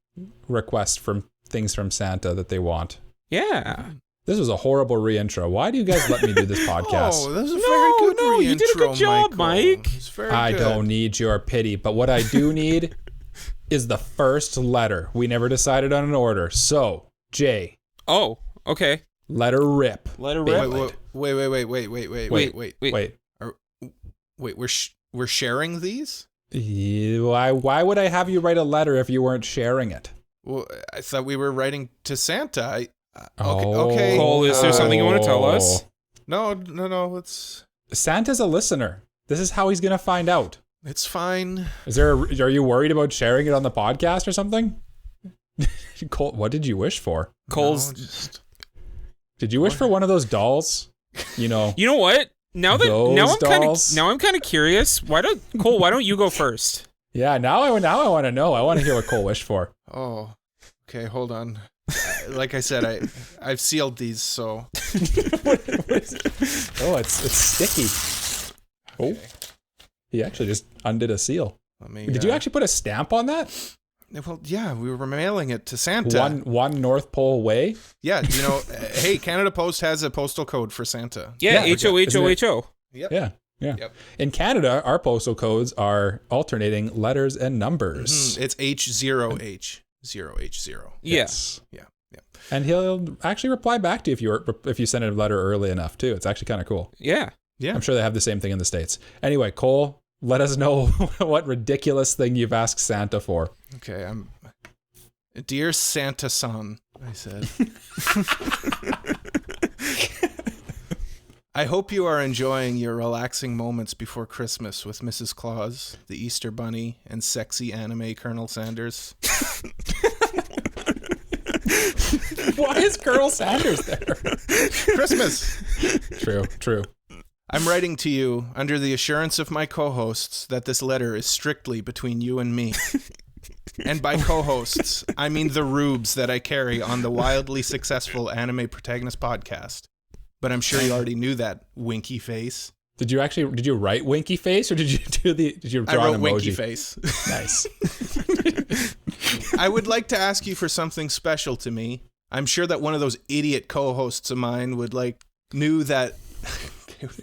requests from things from Santa that they want. Yeah. This was a horrible re-intro. Why do you guys let me do this podcast? Oh, that was a very good No, you did a good re-intro, job, Michael. Mike. It's very I good. don't need your pity, but what I do need is the first letter. We never decided on an order. So, Jay, Oh, okay. letter rip. Let her rip. Wait. We're sharing these? Why would I have you write a letter if you weren't sharing it? Well, I thought we were writing to Santa. Oh. Okay. Cole, is there something you want to tell us? No. It's Santa's a listener. This is how he's gonna find out. it's fine. Are you worried about sharing it on the podcast or something? Cole, what did you wish for? Cole's. No, just Did you wish for one of those dolls? You know, You know what? Now Those dolls. I'm kind of curious. Why don't you go first? yeah. Now I want to know. I want to hear what Cole wished for. Oh, okay. Hold on. Like I said, I've sealed these, so Oh, it's sticky. Oh, he actually just undid a seal. let me. Did you actually put a stamp on that? Well, yeah, we were mailing it to Santa. One North Pole way. Yeah, you know, hey, Canada Post has a postal code for Santa. Yeah, Yeah, HOHOHO. Yep. Yeah. Yep. In Canada, our postal codes are alternating letters and numbers. It's H0H0H0. Yeah. Yeah. And he'll actually reply back to you if you send a letter early enough too. It's actually kind of cool. Yeah. Yeah. I'm sure they have the same thing in the States. Anyway, Cole, let us know what ridiculous thing you've asked Santa for. Okay, Dear Santa-san, I said. I hope you are enjoying your relaxing moments before Christmas with Mrs. Claus, the Easter Bunny, and sexy anime Colonel Sanders. Why is Colonel Sanders there? Christmas! True. I'm writing to you under the assurance of my co-hosts that this letter is strictly between you and me. And by co-hosts, I mean the rubes that I carry on the wildly successful Anime Protagonist podcast. But I'm sure you already knew that, winky face. Did you write winky face or did you draw I wrote an emoji? winky face. Nice. I would like to ask you for something special to me. I'm sure that one of those idiot co-hosts of mine knew that.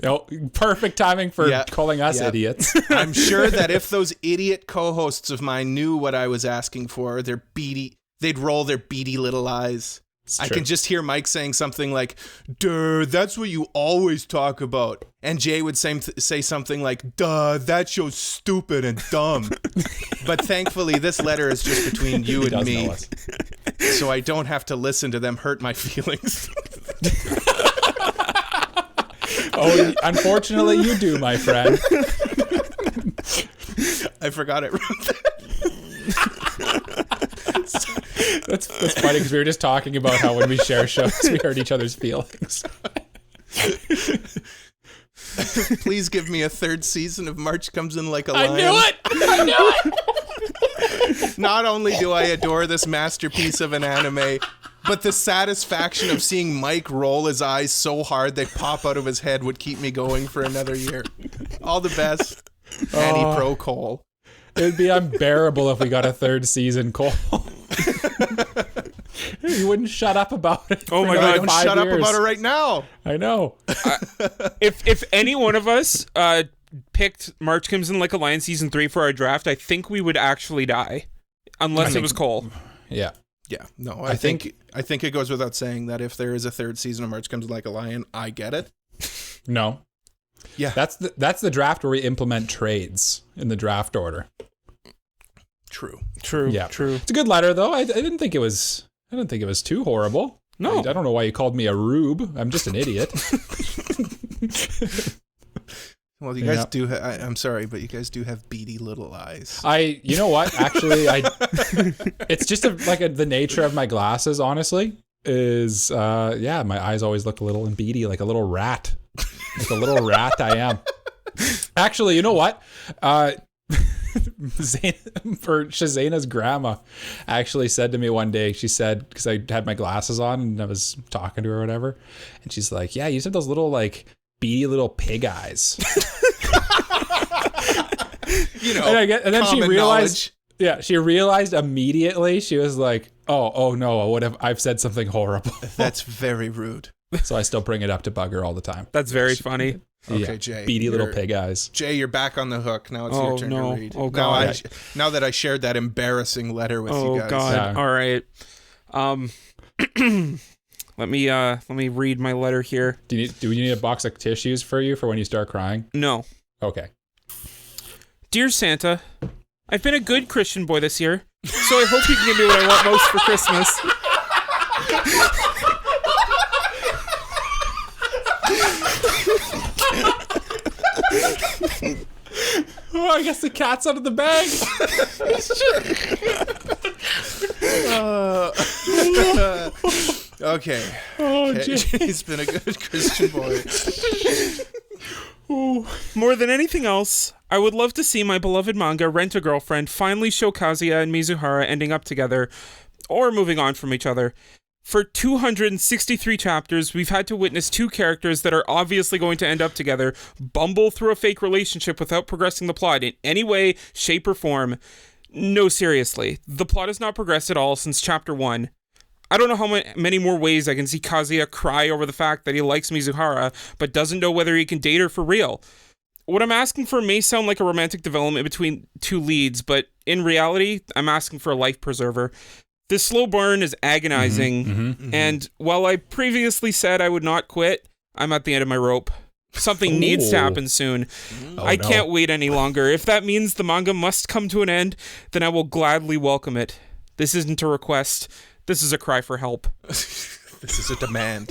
No, perfect timing for Yeah. calling us Yeah. idiots. I'm sure that if those idiot co-hosts of mine knew what I was asking for, they'd roll their beady little eyes. I can just hear Mike saying something like, duh, that's what you always talk about. And Jay would say something like, duh, that show's stupid and dumb. But thankfully, this letter is just between you and me. So I don't have to listen to them hurt my feelings. Oh, unfortunately, you do, my friend. I forgot it. That's funny because we were just talking about how when we share shows, we hurt each other's feelings. Please give me a third season of March Comes In Like a Lion. I knew it! Not only do I adore this masterpiece of an anime, but the satisfaction of seeing Mike roll his eyes so hard they pop out of his head would keep me going for another year. All the best, AniPro Cole. It'd be unbearable if we got a third season, Cole. You wouldn't shut up about it. Oh my I God! don't shut up about it right now. I know. If any one of us picked March Comes In Like a Lion season 3 for our draft, I think we would actually die, unless it was Cole. Yeah. Yeah. No, I think it goes without saying that if there is a third season of March Comes In Like a Lion, I get it. No. Yeah. That's the draft where we implement trades in the draft order. True. Yeah. True. It's a good letter though. I didn't think it was too horrible. No. I don't know why you called me a rube. I'm just an idiot. Well, you guys do. I'm sorry, but you guys do have beady little eyes. You know what? Actually, it's just the nature of my glasses. Honestly, is my eyes always look a little beady, like a little rat, like a little rat. I am. Actually, you know what? Shazana's grandma actually said to me one day, she said, because I had my glasses on and I was talking to her or whatever, and she's like, yeah, you said those little like beady little pig eyes. And then she realized she realized immediately. She was like, oh no, what if I've said something horrible? That's very rude. So I still bring it up to bug her all the time. That's very funny. Okay, Jay. Beady little pig eyes. Jay, you're back on the hook. Now it's your turn to read. Oh, God. Now that I shared that embarrassing letter with you guys. Oh, God. Yeah. All right. Let me read my letter here. Do we need a box of tissues for you for when you start crying? No. Okay. Dear Santa, I've been a good Christian boy this year, so I hope you can give me what I want most for Christmas. Oh, I guess the cat's out of the bag. Okay. Oh, okay. Jay's been a good Christian boy. More than anything else, I would love to see my beloved manga Rent-A-Girlfriend finally show Kazuya and Mizuhara ending up together, or moving on from each other. For 263 chapters, we've had to witness two characters that are obviously going to end up together bumble through a fake relationship without progressing the plot in any way, shape, or form. No, seriously. The plot has not progressed at all since chapter 1. I don't know how many more ways I can see Kazuya cry over the fact that he likes Mizuhara, but doesn't know whether he can date her for real. What I'm asking for may sound like a romantic development between two leads, but in reality, I'm asking for a life preserver. This slow burn is agonizing, and while I previously said I would not quit, I'm at the end of my rope. Something needs to happen soon. I can't wait any longer. If that means the manga must come to an end, then I will gladly welcome it. This isn't a request. This is a cry for help. This is a demand.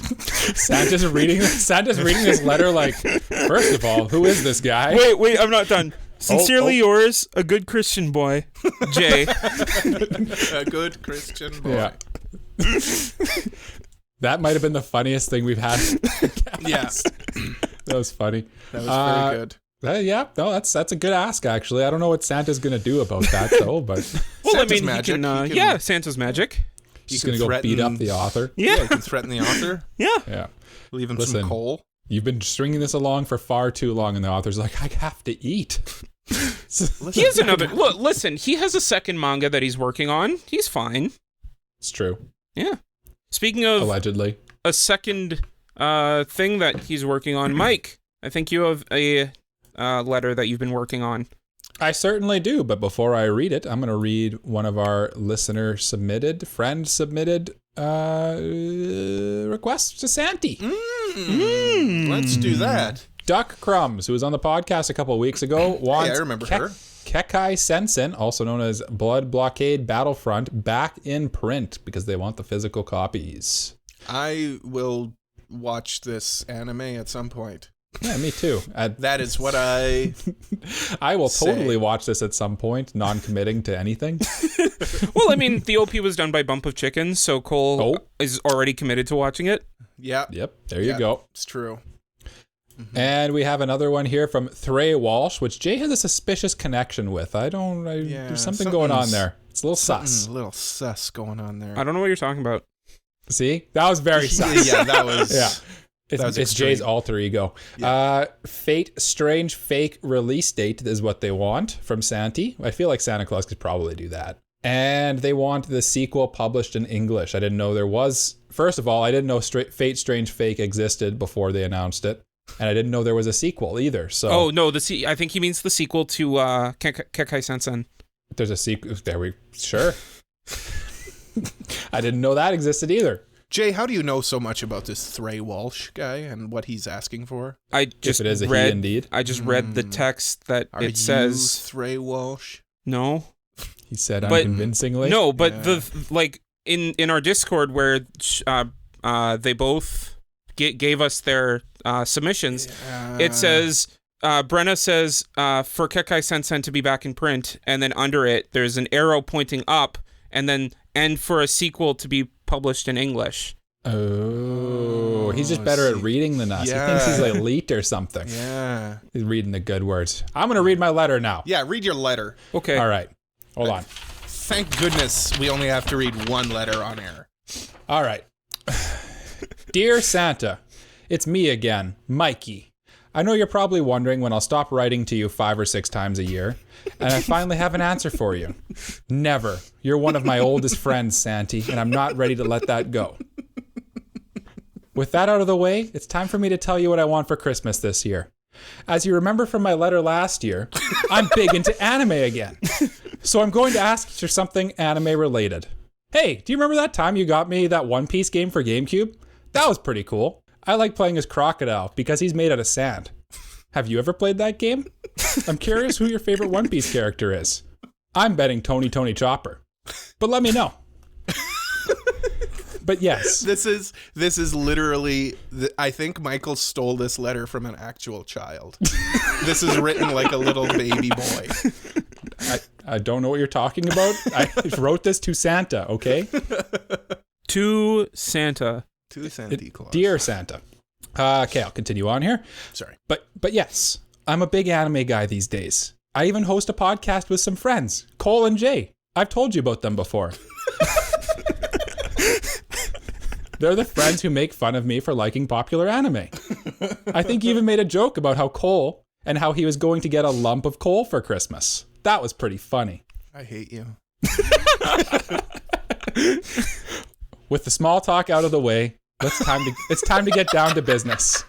Santa's reading this letter like, first of all, who is this guy? Wait, I'm not done. Sincerely yours, a good Christian boy, Jay. A good Christian boy. Yeah. That might have been the funniest thing we've had. Yes. That was funny. That was very good. That's a good ask, actually. I don't know what Santa's going to do about that, though, but... Well, Santa's I mean, magic. He can, Santa's magic. He's going to go beat up the author. Yeah, you can threaten the author. Yeah. Leave him some coal. You've been stringing this along for far too long, and the author's like, I have to eat. He has another... Look, listen, he has a second manga that he's working on. He's fine. It's true. Yeah. Speaking of... Allegedly. A second thing that he's working on, Mike, I think you have a letter that you've been working on. I certainly do, but before I read it, I'm going to read one of our friend-submitted requests to Santi. Let's do that. Duck Crumbs, who was on the podcast a couple of weeks ago, wants I remember her. Kekai Sensen, also known as Blood Blockade Battlefront, back in print because they want the physical copies. I will watch this anime at some point. Yeah, me too. That is what I will totally watch this at some point, non-committing to anything. Well, I mean, the OP was done by Bump of Chicken, so Cole is already committed to watching it. Yeah. Yep, there you go. It's true. Mm-hmm. And we have another one here from Thray Walsh, which Jay has a suspicious connection with. There's something going on there. It's a little sus. A little sus going on there. I don't know what you're talking about. See? That was very sus. Yeah, that was... Yeah. It's Jay's alter ego. Yeah. Fate Strange Fake release date is what they want from Santi. I feel like Santa Claus could probably do that. And they want the sequel published in English. I didn't know there was... First of all, I didn't know Fate Strange Fake existed before they announced it. And I didn't know there was a sequel either. So. Oh, no, I think he means the sequel to Kekai Sensen. There's a sequel. Sure. I didn't know that existed either. Jay, how do you know so much about this Thray Walsh guy and what he's asking for? I just if it is a read, he indeed. I just read the text that it says Thray Walsh. No. He said unconvincingly. No, but in our Discord where they both gave us their submissions, it says Brenna says for Kekai Sensen to be back in print, and then under it there's an arrow pointing up, and for a sequel to be published in English. Oh, he's just better at reading than us. Yeah. He thinks he's like elite or something. Yeah. He's reading the good words. I'm going to read my letter now. Yeah, read your letter. Okay. All right. Hold on. Thank goodness we only have to read one letter on air. All right. Dear Santa, it's me again, Mikey. I know you're probably wondering when I'll stop writing to you 5 or 6 times a year, and I finally have an answer for you. Never. You're one of my oldest friends, Santi, and I'm not ready to let that go. With that out of the way, it's time for me to tell you what I want for Christmas this year. As you remember from my letter last year, I'm big into anime again. So I'm going to ask for something anime related. Hey, do you remember that time you got me that One Piece game for GameCube? That was pretty cool. I like playing as Crocodile because he's made out of sand. Have you ever played that game? I'm curious who your favorite One Piece character is. I'm betting Tony Chopper. But let me know. But yes. This is literally, I think Michael stole this letter from an actual child. This is written like a little baby boy. I don't know what you're talking about. I wrote this to Santa, okay? To Santa. To Santa Claus. Dear Santa. Okay, I'll continue on here. Sorry. But yes, I'm a big anime guy these days. I even host a podcast with some friends, Cole and Jay. I've told you about them before. They're the friends who make fun of me for liking popular anime. I think you even made a joke about how Cole and how he was going to get a lump of coal for Christmas. That was pretty funny. I hate you. With the small talk out of the way, it's time to get down to business.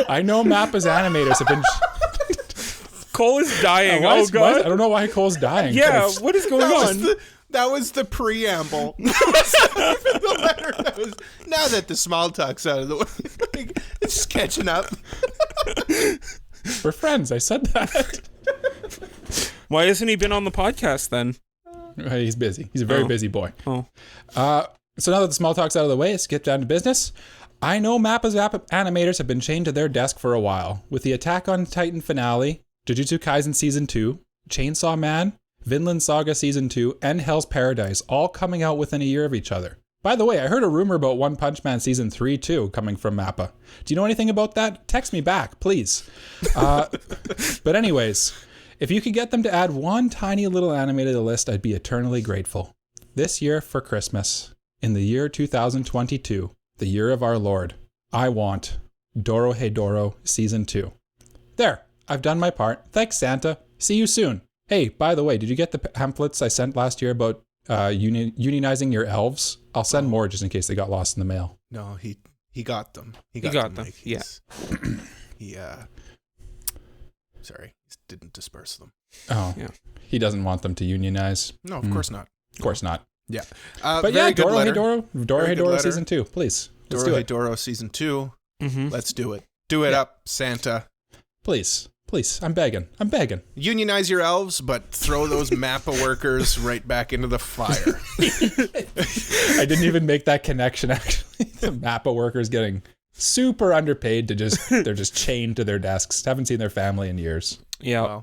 I know Mappa's animators have been... Cole is dying. God. God. I don't know why Cole's dying. Yeah, what is going on? That was the preamble. The letter. Now that the small talk's out of the way, it's just catching up. We're friends. I said that. Why hasn't he been on the podcast then? He's busy. He's a very busy boy. Oh. So now that the small talk's out of the way, let's get down to business. I know Mappa's animators have been chained to their desk for a while. With the Attack on Titan finale, Jujutsu Kaisen Season 2, Chainsaw Man, Vinland Saga Season 2, and Hell's Paradise all coming out within a year of each other. By the way, I heard a rumor about One Punch Man Season 3 too coming from Mappa. Do you know anything about that? Text me back, please. But anyways, if you could get them to add one tiny little anime to the list, I'd be eternally grateful. This year for Christmas, in the year 2022, the year of our Lord, I want Dorohedoro Season 2. There, I've done my part. Thanks, Santa. See you soon. Hey, by the way, did you get the pamphlets I sent last year about unionizing your elves? I'll send more just in case they got lost in the mail. No, he got them. He got them. Like Yeah. Yeah. Sorry, he didn't disperse them. Oh, Yeah. He doesn't want them to unionize. No, of course not. Of course not. Yeah. But very yeah, good Doro letter. Hey Doro letter. season 2, please. Let's do Doro it. Doro season 2. Mm-hmm. Let's do it. Do it up, Santa. Please. I'm begging. Unionize your elves, but throw those Mappa workers right back into the fire. I didn't even make that connection, actually. The Mappa workers getting super underpaid they're just chained to their desks. Haven't seen their family in years. Yeah.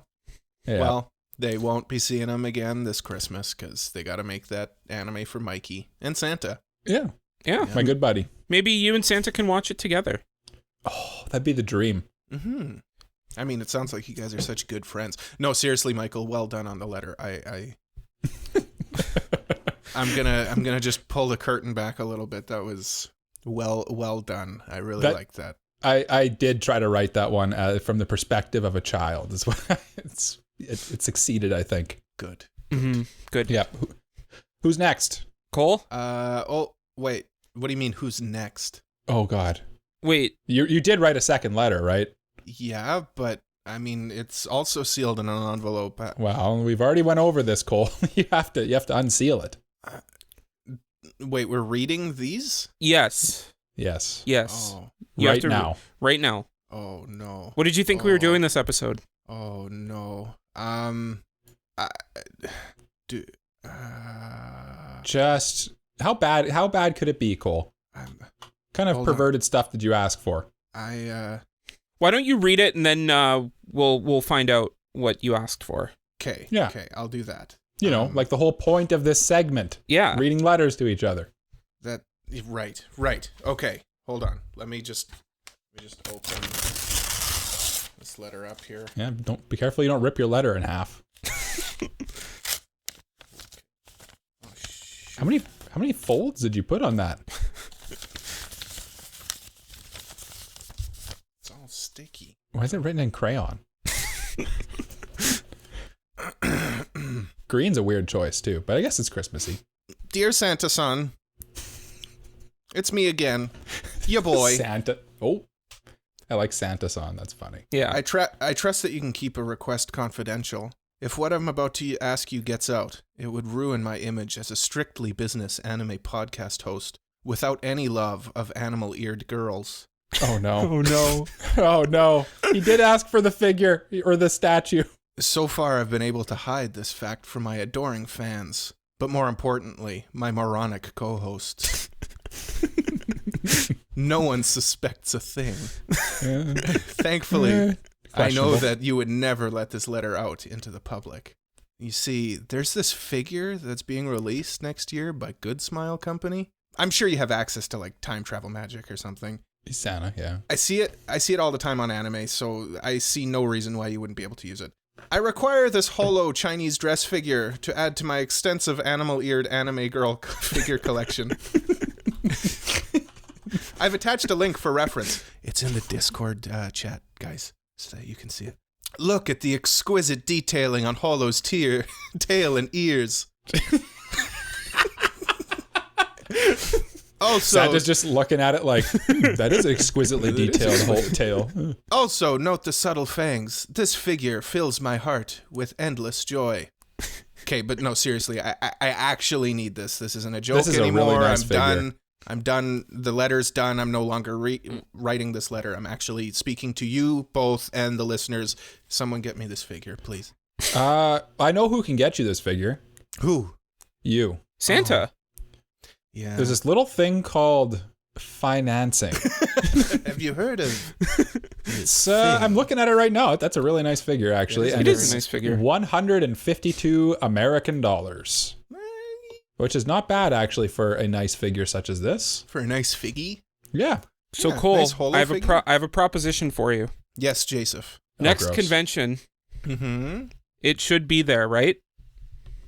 Well, they won't be seeing them again this Christmas because they got to make that anime for Mikey and Santa. Yeah. Yeah. My good buddy. Maybe you and Santa can watch it together. Oh, that'd be the dream. Mm-hmm. I mean, it sounds like you guys are such good friends. No, seriously, Michael, well done on the letter. I'm gonna just pull the curtain back a little bit. That was well done. I really liked that. I did try to write that one from the perspective of a child. It succeeded, I think. Good. Mm-hmm. Good. Yeah. Who's next? Cole? Oh, wait. What do you mean, who's next? Oh, God. Wait. You did write a second letter, right? Yeah, but, I mean, it's also sealed in an envelope. Well, we've already went over this, Cole. You have to unseal it. Wait, we're reading these? Yes. Yes. Oh, Right now. Right now. oh no. What did you think we were doing this episode? Oh no. Just how bad could it be, Cole? Kind of Hold perverted stuff did you ask for? Why don't you read it and then we'll find out what you asked for. Okay. Yeah. Okay, I'll do that. You know, like the whole point of this segment. Yeah. Reading letters to each other. Right. Okay. Hold on. Let me just open this letter up here. Yeah, don't be careful you don't rip your letter in half. Oh, shoot. How many folds did you put on that? It's all sticky. Why is it written in crayon? Green's a weird choice too, but I guess it's Christmassy. Dear Santa son, it's me again, ya boy. Santa. Oh, I like Santa-san. That's funny. Yeah. I trust that you can keep a request confidential. If what I'm about to ask you gets out, it would ruin my image as a strictly business anime podcast host without any love of animal-eared girls. Oh no. Oh no. Oh no. He did ask for the figure or the statue. So far, I've been able to hide this fact from my adoring fans, but more importantly, my moronic co-hosts. No one suspects a thing. Thankfully, I know that you would never let this letter out into the public. You see, there's this figure that's being released next year by Good Smile Company. I'm sure you have access to like time travel magic or something. Santa, yeah. I see it all the time on anime, so I see no reason why you wouldn't be able to use it. I require this holo Chinese dress figure to add to my extensive animal-eared anime girl figure collection. I've attached a link for reference. It's in the Discord chat, guys, so that you can see it. Look at the exquisite detailing on Holo's tail and ears. Also, Santa's just looking at it like, that is an exquisitely detailed whole tail. Also, note the subtle fangs. This figure fills my heart with endless joy. Okay, but no, seriously, I actually need this. This isn't a joke This is anymore. a really nice I'm figure. done. I'm done. The letter's done. I'm no longer writing this letter. I'm actually speaking to you both and the listeners. Someone get me this figure, please. I know who can get you this figure. Who? You. Santa. Yeah. There's this little thing called financing. Have you heard of It's, I'm looking at it right now. That's a really nice figure, actually. It is a nice figure. $152 American dollars. Which is not bad, actually, for a nice figure such as this. For a nice figgy? Yeah. So Yeah, Cole, nice holo I have figure. I have a proposition for you. Yes, Joseph. Next gross. convention, Mm-hmm. it should be there, right?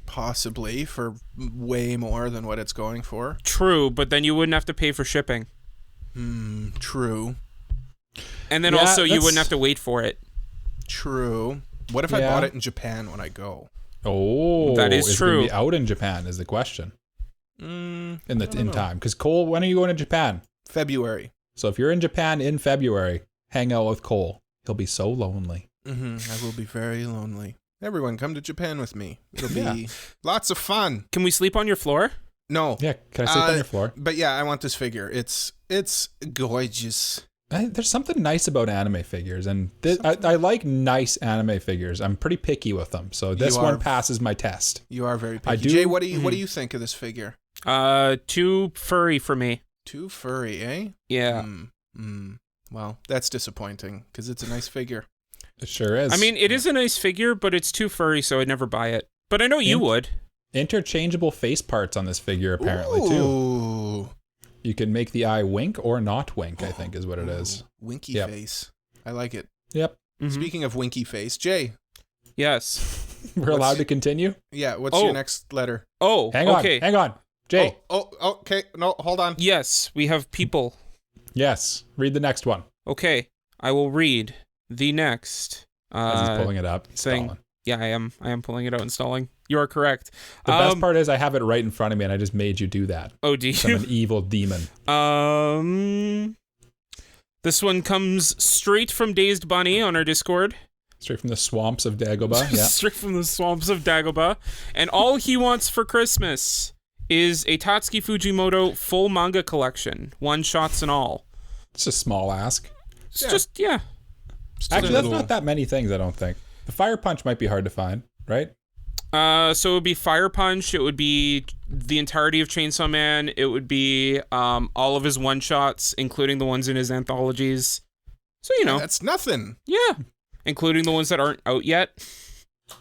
Possibly for way more than what it's going for. True, but then you wouldn't have to pay for shipping. True. And then Yeah, also you that's- wouldn't have to wait for it. True. What if I Yeah. bought it in Japan when I go? Oh, That is it true. gonna be out in Japan is the question in know. time. Because Cole, when are you going to Japan? February. So if you're in Japan in February, hang out with Cole. He'll be so lonely. I will be very lonely. Everyone, come to Japan with me. It'll be lots of fun. Can we sleep on your floor? No. Yeah, can I sleep on your floor? But yeah, I want this figure. It's gorgeous. There's something nice about anime figures, and I like nice anime figures. I'm pretty picky with them, so this one passes my test. You are very picky. Jay, what do you think of this figure? Too furry for me. Too furry, eh? Yeah. Well, that's disappointing because it's a nice figure. It sure is. I mean, it is a nice figure, but it's too furry, so I'd never buy it. But I know you would. Interchangeable face parts on this figure, apparently, too. You can make the eye wink or not wink, I think is what it is. Winky face. I like it. Yep. Mm-hmm. Speaking of winky face, Jay. Yes. We're allowed to continue? Yeah, what's your next letter? Oh, hang on. Jay. Okay. No, hold on. Yes, we have people. Yes. Read the next one. Okay, I will read the next as he's pulling it up. thing. Stalling. Yeah, I am pulling it out and stalling. You are correct. The best part is I have it right in front of me and I just made you do that. Oh, do you? I'm an evil demon. This one comes straight from Dazed Bunny on our Discord. Straight from the swamps of Dagobah. Yeah. Straight from the swamps of Dagobah. And all he wants for Christmas is a Tatsuki Fujimoto full manga collection. One-shots and all. It's a small ask. It's just. Actually, that's not that many things, I don't think. The Fire Punch might be hard to find, right? So it would be Fire Punch. It would be the entirety of Chainsaw Man. It would be all of his one-shots, including the ones in his anthologies. So, That's nothing. Yeah. Including the ones that aren't out yet.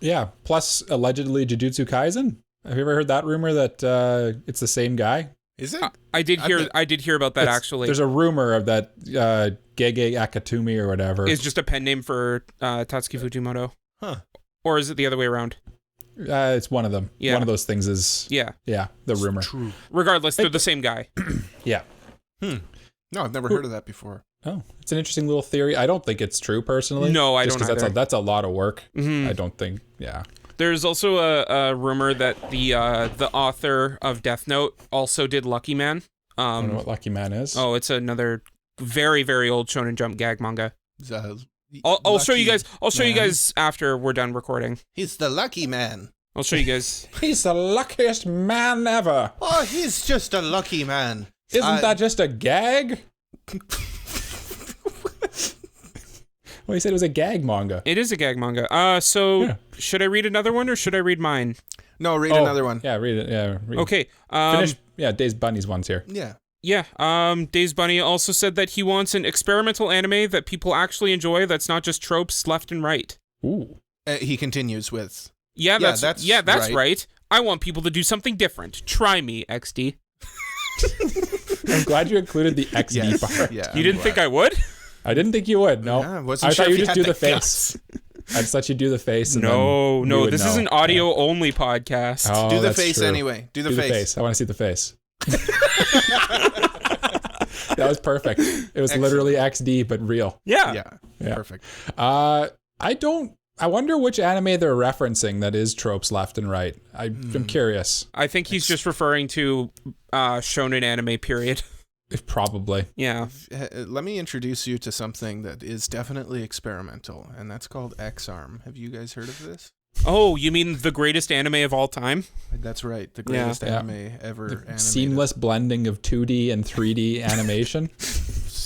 Yeah. Plus, allegedly, Jujutsu Kaisen. Have you ever heard that rumor that it's the same guy? Is it? I did hear about that, actually. There's a rumor of that Gege Akatumi or whatever. Is just a pen name for Tatsuki Fujimoto. Huh. Or is it the other way around? It's one of them. Yeah. One of those things is... Yeah. Yeah, the rumor. True. Regardless, they're the same guy. Yeah. No, I've never heard of that before. Oh, it's an interesting little theory. I don't think it's true, personally. No, I don't either. That's a lot of work. Mm-hmm. I don't think... Yeah. There's also a rumor that the author of Death Note also did Lucky Man. I don't know what Lucky Man is. Oh, it's another very, very old Shonen Jump gag manga. I'll show you guys. I'll show you guys after we're done recording. He's the lucky man. I'll show you guys. He's the luckiest man ever. Oh, he's just a lucky man. Isn't that just a gag? Well, he said it was a gag manga. It is a gag manga. Should I read another one or should I read mine? No, read another one. Yeah, read it. Yeah, read. Okay. Finish. Yeah, Dazed Bunny's one's here. Yeah. Yeah. Dazed Bunny also said that he wants an experimental anime that people actually enjoy. That's not just tropes left and right. Ooh. He continues with. That's right. I want people to do something different. Try me, XD. I'm gled you included the XD part. Yeah. You didn't think I would? I didn't think you would. No. Yeah, I thought you just do the face. I just let you do the face. And no. This is an audio only podcast. Oh, do the face true. Anyway. Do the face. I want to see the face. That was perfect. It was literally XD, but real. Yeah. Perfect. I wonder which anime they're referencing that is tropes left and right. I'm curious. I think he's just referring to shonen anime, period. Probably. Yeah. Let me introduce you to something that is definitely experimental, and that's called X-Arm. Have you guys heard of this? Oh, you mean the greatest anime of all time? That's right. The greatest anime ever animated. Seamless blending of 2D and 3D animation.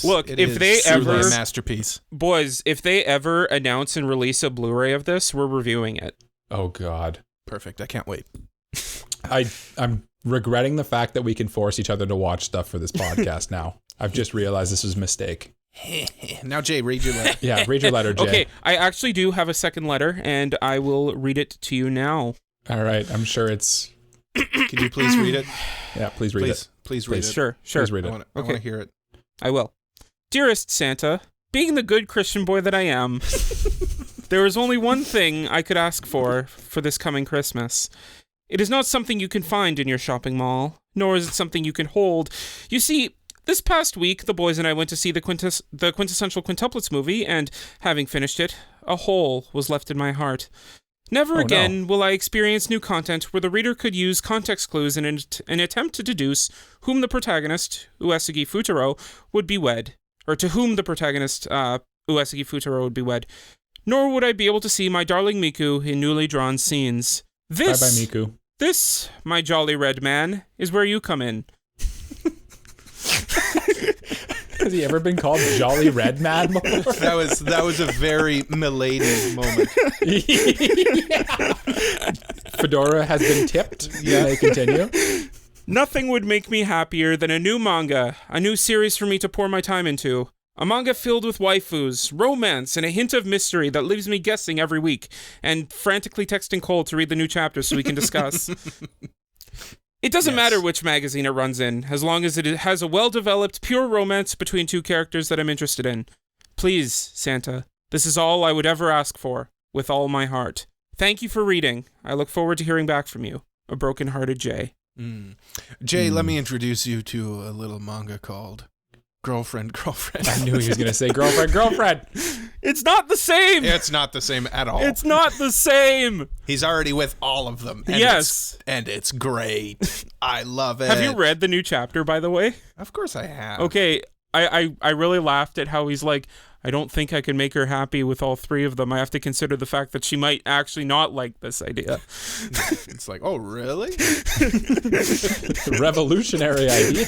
Look, if they ever a masterpiece. Boys, if they ever announce and release a Blu-ray of this, we're reviewing it. Oh God. Perfect. I can't wait. I'm regretting the fact that we can force each other to watch stuff for this podcast now. I've just realized this was a mistake. Now, Jay, read your letter. Yeah, read your letter, Jay. Okay, I actually do have a second letter, and I will read it to you now. All right, I'm sure it's... Could you please read it? Yeah, please read it. Please read it. Sure. Please read it. I want to hear it. I will. Dearest Santa, being the good Christian boy that I am, there is only one thing I could ask for this coming Christmas. It is not something you can find in your shopping mall, nor is it something you can hold. You see, this past week, the boys and I went to see the quintessential quintuplets movie, and having finished it, a hole was left in my heart. Never again will I experience new content where the reader could use context clues in an attempt to deduce whom the protagonist, Uesugi Futaro, would be wed. Or to whom the protagonist, Uesugi Futaro, would be wed. nor would I be able to see my darling Miku in newly drawn scenes. Bye-bye, Miku. This, my jolly red man, is where you come in. Has he ever been called Jolly Red Man before? That was a very milady moment. Yeah. Fedora has been tipped. Yeah, they continue. Nothing would make me happier than a new manga, a new series for me to pour my time into. A manga filled with waifus, romance, and a hint of mystery that leaves me guessing every week, and frantically texting Cole to read the new chapter so we can discuss. It doesn't matter which magazine it runs in, as long as it has a well-developed, pure romance between two characters that I'm interested in. Please, Santa, this is all I would ever ask for, with all my heart. Thank you for reading. I look forward to hearing back from you. A broken-hearted Jay. Jay, let me introduce you to a little manga called Girlfriend. I knew he was going to say girlfriend. It's not the same! It's not the same at all. It's not the same! He's already with all of them. And Yes. It's great. I love it. Have you read the new chapter, by the way? Of course I have. Okay, I really laughed at how he's like, I don't think I can make her happy with all three of them. I have to consider the fact that she might actually not like this idea. It's like, oh, really? Revolutionary idea.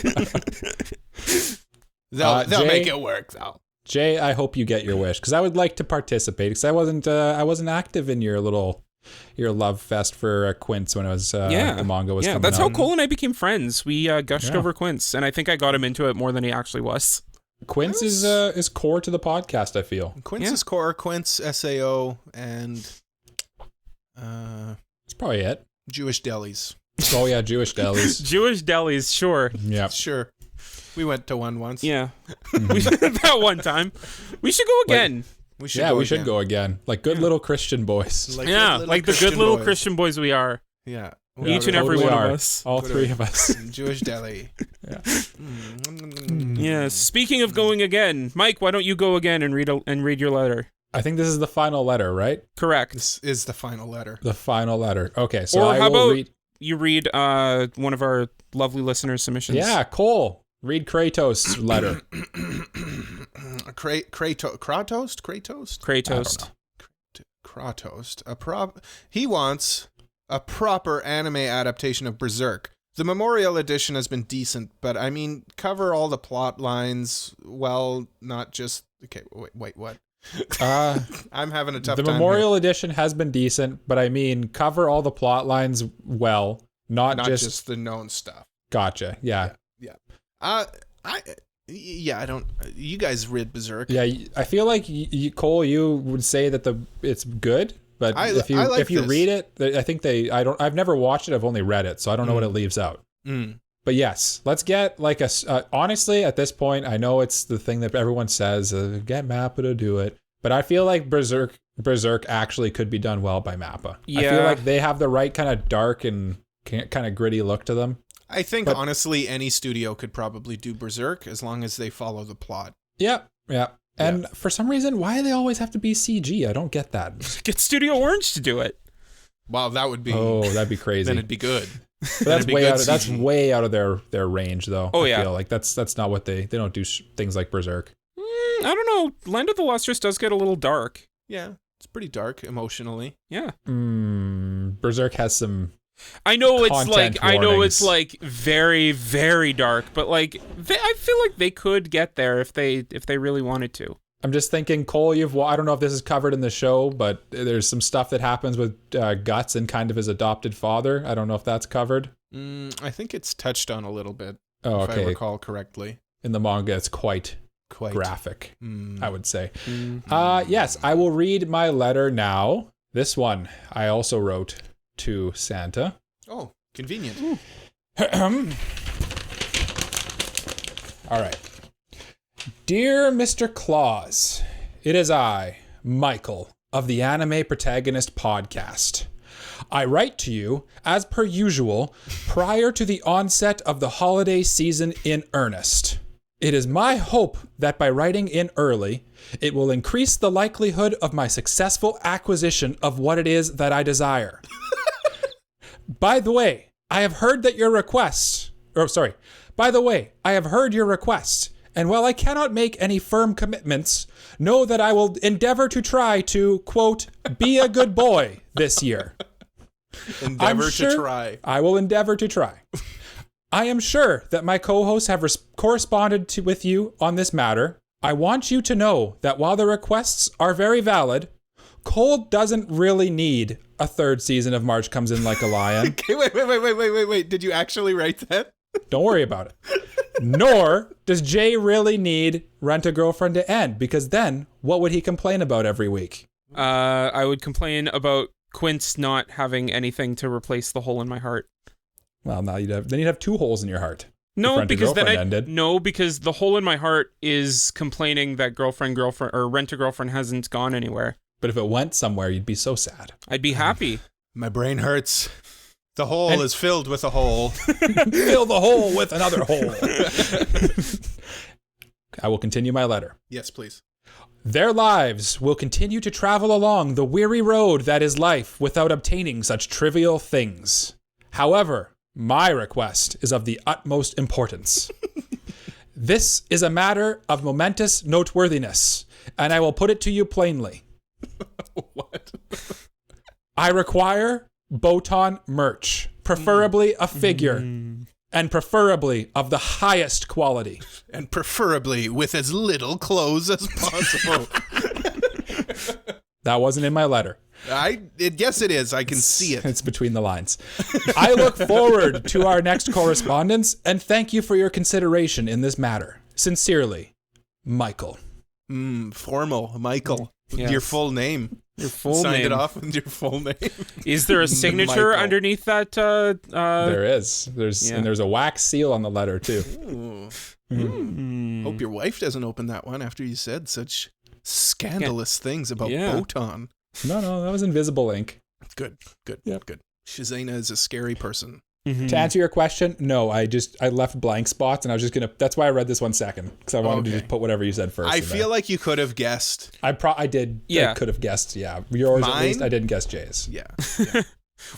They'll make it work, though. Jay, I hope you get your wish, because I would like to participate, because I wasn't active in your love fest for Quince when it was the manga was coming that's out. how Cole and I became friends. We gushed over Quince, and I think I got him into it more than he actually was. Quince is core to the podcast, I feel. Quince is core, Quince, SAO, and that's probably it. Jewish delis. Oh yeah, Jewish delis. Jewish delis, sure. Yeah. Sure. We went to one once. Yeah. That one time. We should go again. We should go again. Like good little Christian boys. Like the good little Christian boys we are. Yeah. Each and every one of us. All three of us. Jewish deli. Yeah. Yes. Speaking of going again, Mike, why don't you go again and read your letter? I think this is the final letter, right? Correct. This is the final letter. The final letter. Okay, so or I how will about read. You read one of our lovely listeners' submissions. Yeah, Cole. Read Kratos' letter. Kratos? Kratos. He wants a proper anime adaptation of Berserk. The Memorial Edition has been decent, but I mean, cover all the plot lines well, not just... Okay, wait, what? I'm having a tough time. The Memorial Edition has been decent, but I mean, cover all the plot lines well, not just the known stuff. Gotcha. Yeah. I don't. You guys read Berserk. Yeah, I feel like Cole, you would say that it's good, but if you read it, I think I've never watched it. I've only read it, so I don't know what it leaves out. But yes, let's get like honestly, at this point, I know it's the thing that everyone says, get Mappa to do it, but I feel like Berserk actually could be done well by Mappa. Yeah. I feel like they have the right kind of dark and kind of gritty look to them. I think, honestly, any studio could probably do Berserk as long as they follow the plot. Yeah. And for some reason, why do they always have to be CG? I don't get that. Get Studio Orange to do it. Wow, that would be... Oh, that'd be crazy. Then it'd be good. But that's way out of their range, though. Oh, I feel like that's not what they don't do things like Berserk. I don't know. Land of the Lustrous does get a little dark. Yeah, it's pretty dark emotionally. Yeah. Berserk has some... I know warnings. it's like very, very dark, but like I feel like they could get there if they really wanted to. I'm just thinking, Cole, I don't know if this is covered in the show, but there's some stuff that happens with Guts and kind of his adopted father. I don't know if that's covered. I think it's touched on a little bit. Oh, okay. If I recall correctly. In the manga, it's quite graphic, I would say. Yes, I will read my letter now. This one I also wrote to Santa. Oh, convenient. All right. Dear Mr. Claus, it is I, Michael, of the Anime Protagonist Podcast. I write to you, as per usual, prior to the onset of the holiday season in earnest. It is my hope that by writing in early, it will increase the likelihood of my successful acquisition of what it is that I desire. By the way, I have heard your request, And while I cannot make any firm commitments, know that I will endeavor to try to, quote, be a good boy this year. Endeavor to try. I will endeavor to try. I am sure that my co-hosts have corresponded with you on this matter. I want you to know that while the requests are very valid, Cole doesn't really need a third season of March Comes In Like a Lion. Okay, wait. Did you actually write that? Don't worry about it. Nor does Jay really need Rent a Girlfriend to end, because then what would he complain about every week? I would complain about Quince not having anything to replace the hole in my heart. Well, now you'd have 2 holes in your heart. No, because because the hole in my heart is complaining that girlfriend or Rent a Girlfriend hasn't gone anywhere. But if it went somewhere, you'd be so sad. I'd be happy. My brain hurts. The hole is filled with a hole. Fill the hole with another hole. I will continue my letter. Yes, please. Their lives will continue to travel along the weary road that is life without obtaining such trivial things. However, my request is of the utmost importance. This is a matter of momentous noteworthiness, and I will put it to you plainly. What? I require Botan merch, preferably a figure, and preferably of the highest quality. And preferably with as little clothes as possible. That wasn't in my letter. Yes, it is. I can see it. It's between the lines. I look forward to our next correspondence, and thank you for your consideration in this matter. Sincerely, Michael. Formal, Michael. Yes. Your full name. Your full Signed name. it off with your full name. Is there a signature Michael. underneath that? There is. And there's a wax seal on the letter too. Hope your wife doesn't open that one after you said such scandalous things about Botan. No, that was invisible ink. Good. Yep. Good. Shazana is a scary person. To answer your question, no, I left blank spots, and I was just that's why I read this one second, because I wanted to just put whatever you said first. I feel like you could have guessed. I did. Yeah. I could have guessed. Yeah, yours Mine? at least. I didn't guess Jay's. Yeah.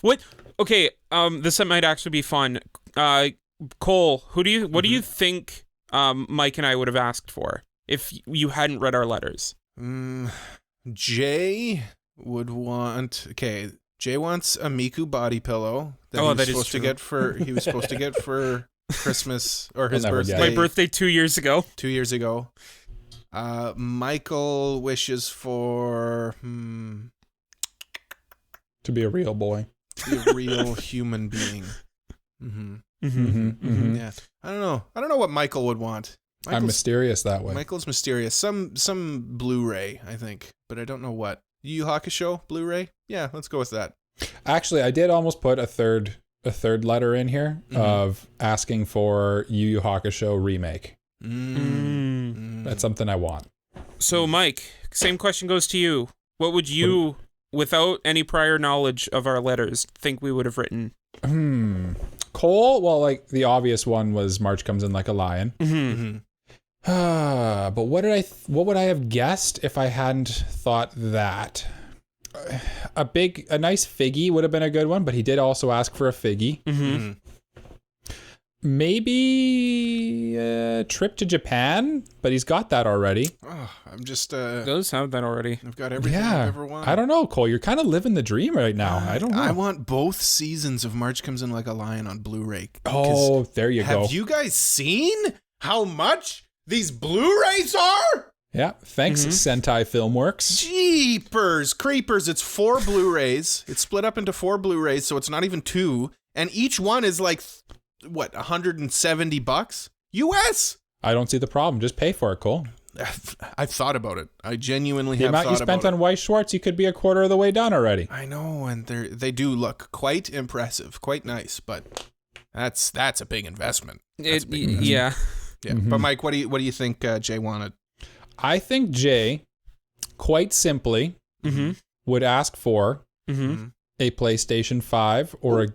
What? Okay. This might actually be fun. Cole, what do you think? Mike and I would have asked for if you hadn't read our letters. Jay would want. Okay. Jay wants a Miku body pillow that he was supposed to get for Christmas or his birthday. My birthday 2 years ago. 2 years ago. Michael wishes for To be a real boy. to be a real human being. Yeah. I don't know what Michael would want. I'm mysterious that way. Michael's mysterious. Some Blu-ray, I think, but I don't know what. Yu Yu Hakusho Blu-ray? Yeah, let's go with that. Actually, I did almost put a third letter in here of asking for Yu Yu Hakusho remake. That's something I want. So, Mike, same question goes to you. What would you, without any prior knowledge of our letters, think we would have written? Cole, well, like the obvious one was March Comes In Like a Lion. But what would I have guessed if I hadn't thought that? A nice figgy would have been a good one, but he did also ask for a figgy. Maybe a trip to Japan, but he's got that already. Oh, I'm just Those have that already. I've got everything I've ever wanted. I don't know, Cole. You're kind of living the dream right now. I don't know. I want both seasons of March Comes In Like a Lion on Blu-ray. Oh, there you go. Have you guys seen how much these Blu-rays are? Yeah, thanks, Sentai Filmworks. Jeepers creepers. It's 4 Blu-rays. It's split up into 4 Blu-rays, so it's not even 2. And each one is like, what, $170 US? I don't see the problem. Just pay for it, Cole. I've thought about it. I genuinely the have thought about it. The amount you spent on Weiss Schwartz, you could be a quarter of the way done already. I know, and they do look quite impressive, quite nice, but that's a big investment. Yeah. But Mike, what do you think Jay wanted? I think Jay, quite simply, would ask for a PlayStation 5 or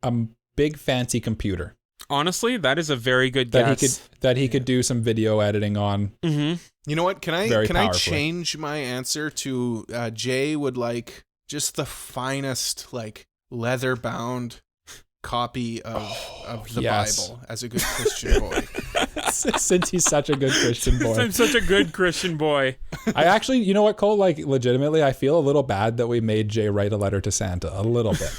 a big fancy computer. Honestly, that is a very good guess. That he could do some video editing on. You know what? Can I powerfully. change my answer to Jay would like just the finest like leather bound copy of the yes. Bible as a good Christian boy. Since he's such a good Christian boy. I'm such a good Christian boy. I actually, you know what, Cole? Like, legitimately, I feel a little bad that we made Jay write a letter to Santa. A little bit.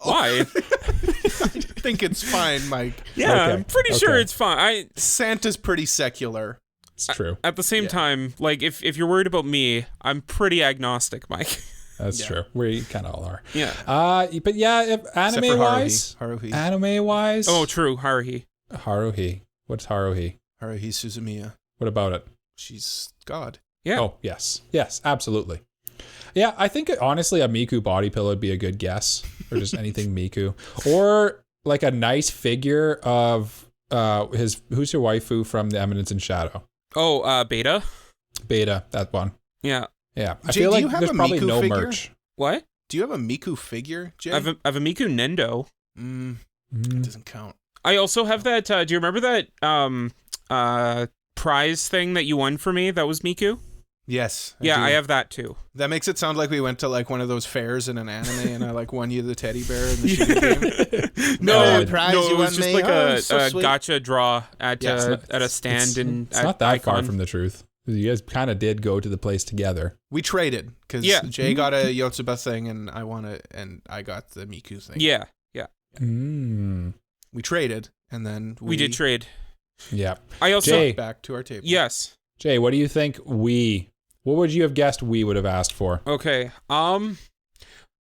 Why? I think it's fine, Mike. Yeah, Okay. I'm pretty sure it's fine. Santa's pretty secular. It's true. At the same time, like, if you're worried about me, I'm pretty agnostic, Mike. That's true. We kind of all are. Yeah. But yeah, if anime-wise... Haruhi. Anime-wise... Oh, true. Haruhi. Haruhi. What's Haruhi? Haruhi Suzumiya. What about it? She's God. Yeah. Oh, yes. Yes, absolutely. Yeah, I think, honestly, a Miku body pillow would be a good guess. Or just anything Miku. Or, like, a nice figure of who's your waifu from The Eminence in Shadow? Oh, Beta? Beta, that one. Yeah. Yeah. I Jay, feel do like you have there's a probably Miku no figure? merch. What? Do you have a Miku figure, Jay? I have a Miku Nendo. That doesn't count. I also have that, do you remember that prize thing that you won for me? That was Miku? Yes. Yeah, do. I have that too. That makes it sound like we went to like one of those fairs in an anime and I like won you the teddy bear in the shooting game. No, prize no, you it was won just me. like Oh, a so sweet. gotcha draw at a stand and it's at not that far Icon. from the truth. You guys kind of did go to the place together. We traded because Jay got a Yotsuba thing and I won it and I got the Miku thing. Yeah. We traded and then We did trade. Yeah. I also Jay. back to our table. Yes. Jay, what do you think what would you have guessed we would have asked for? Okay.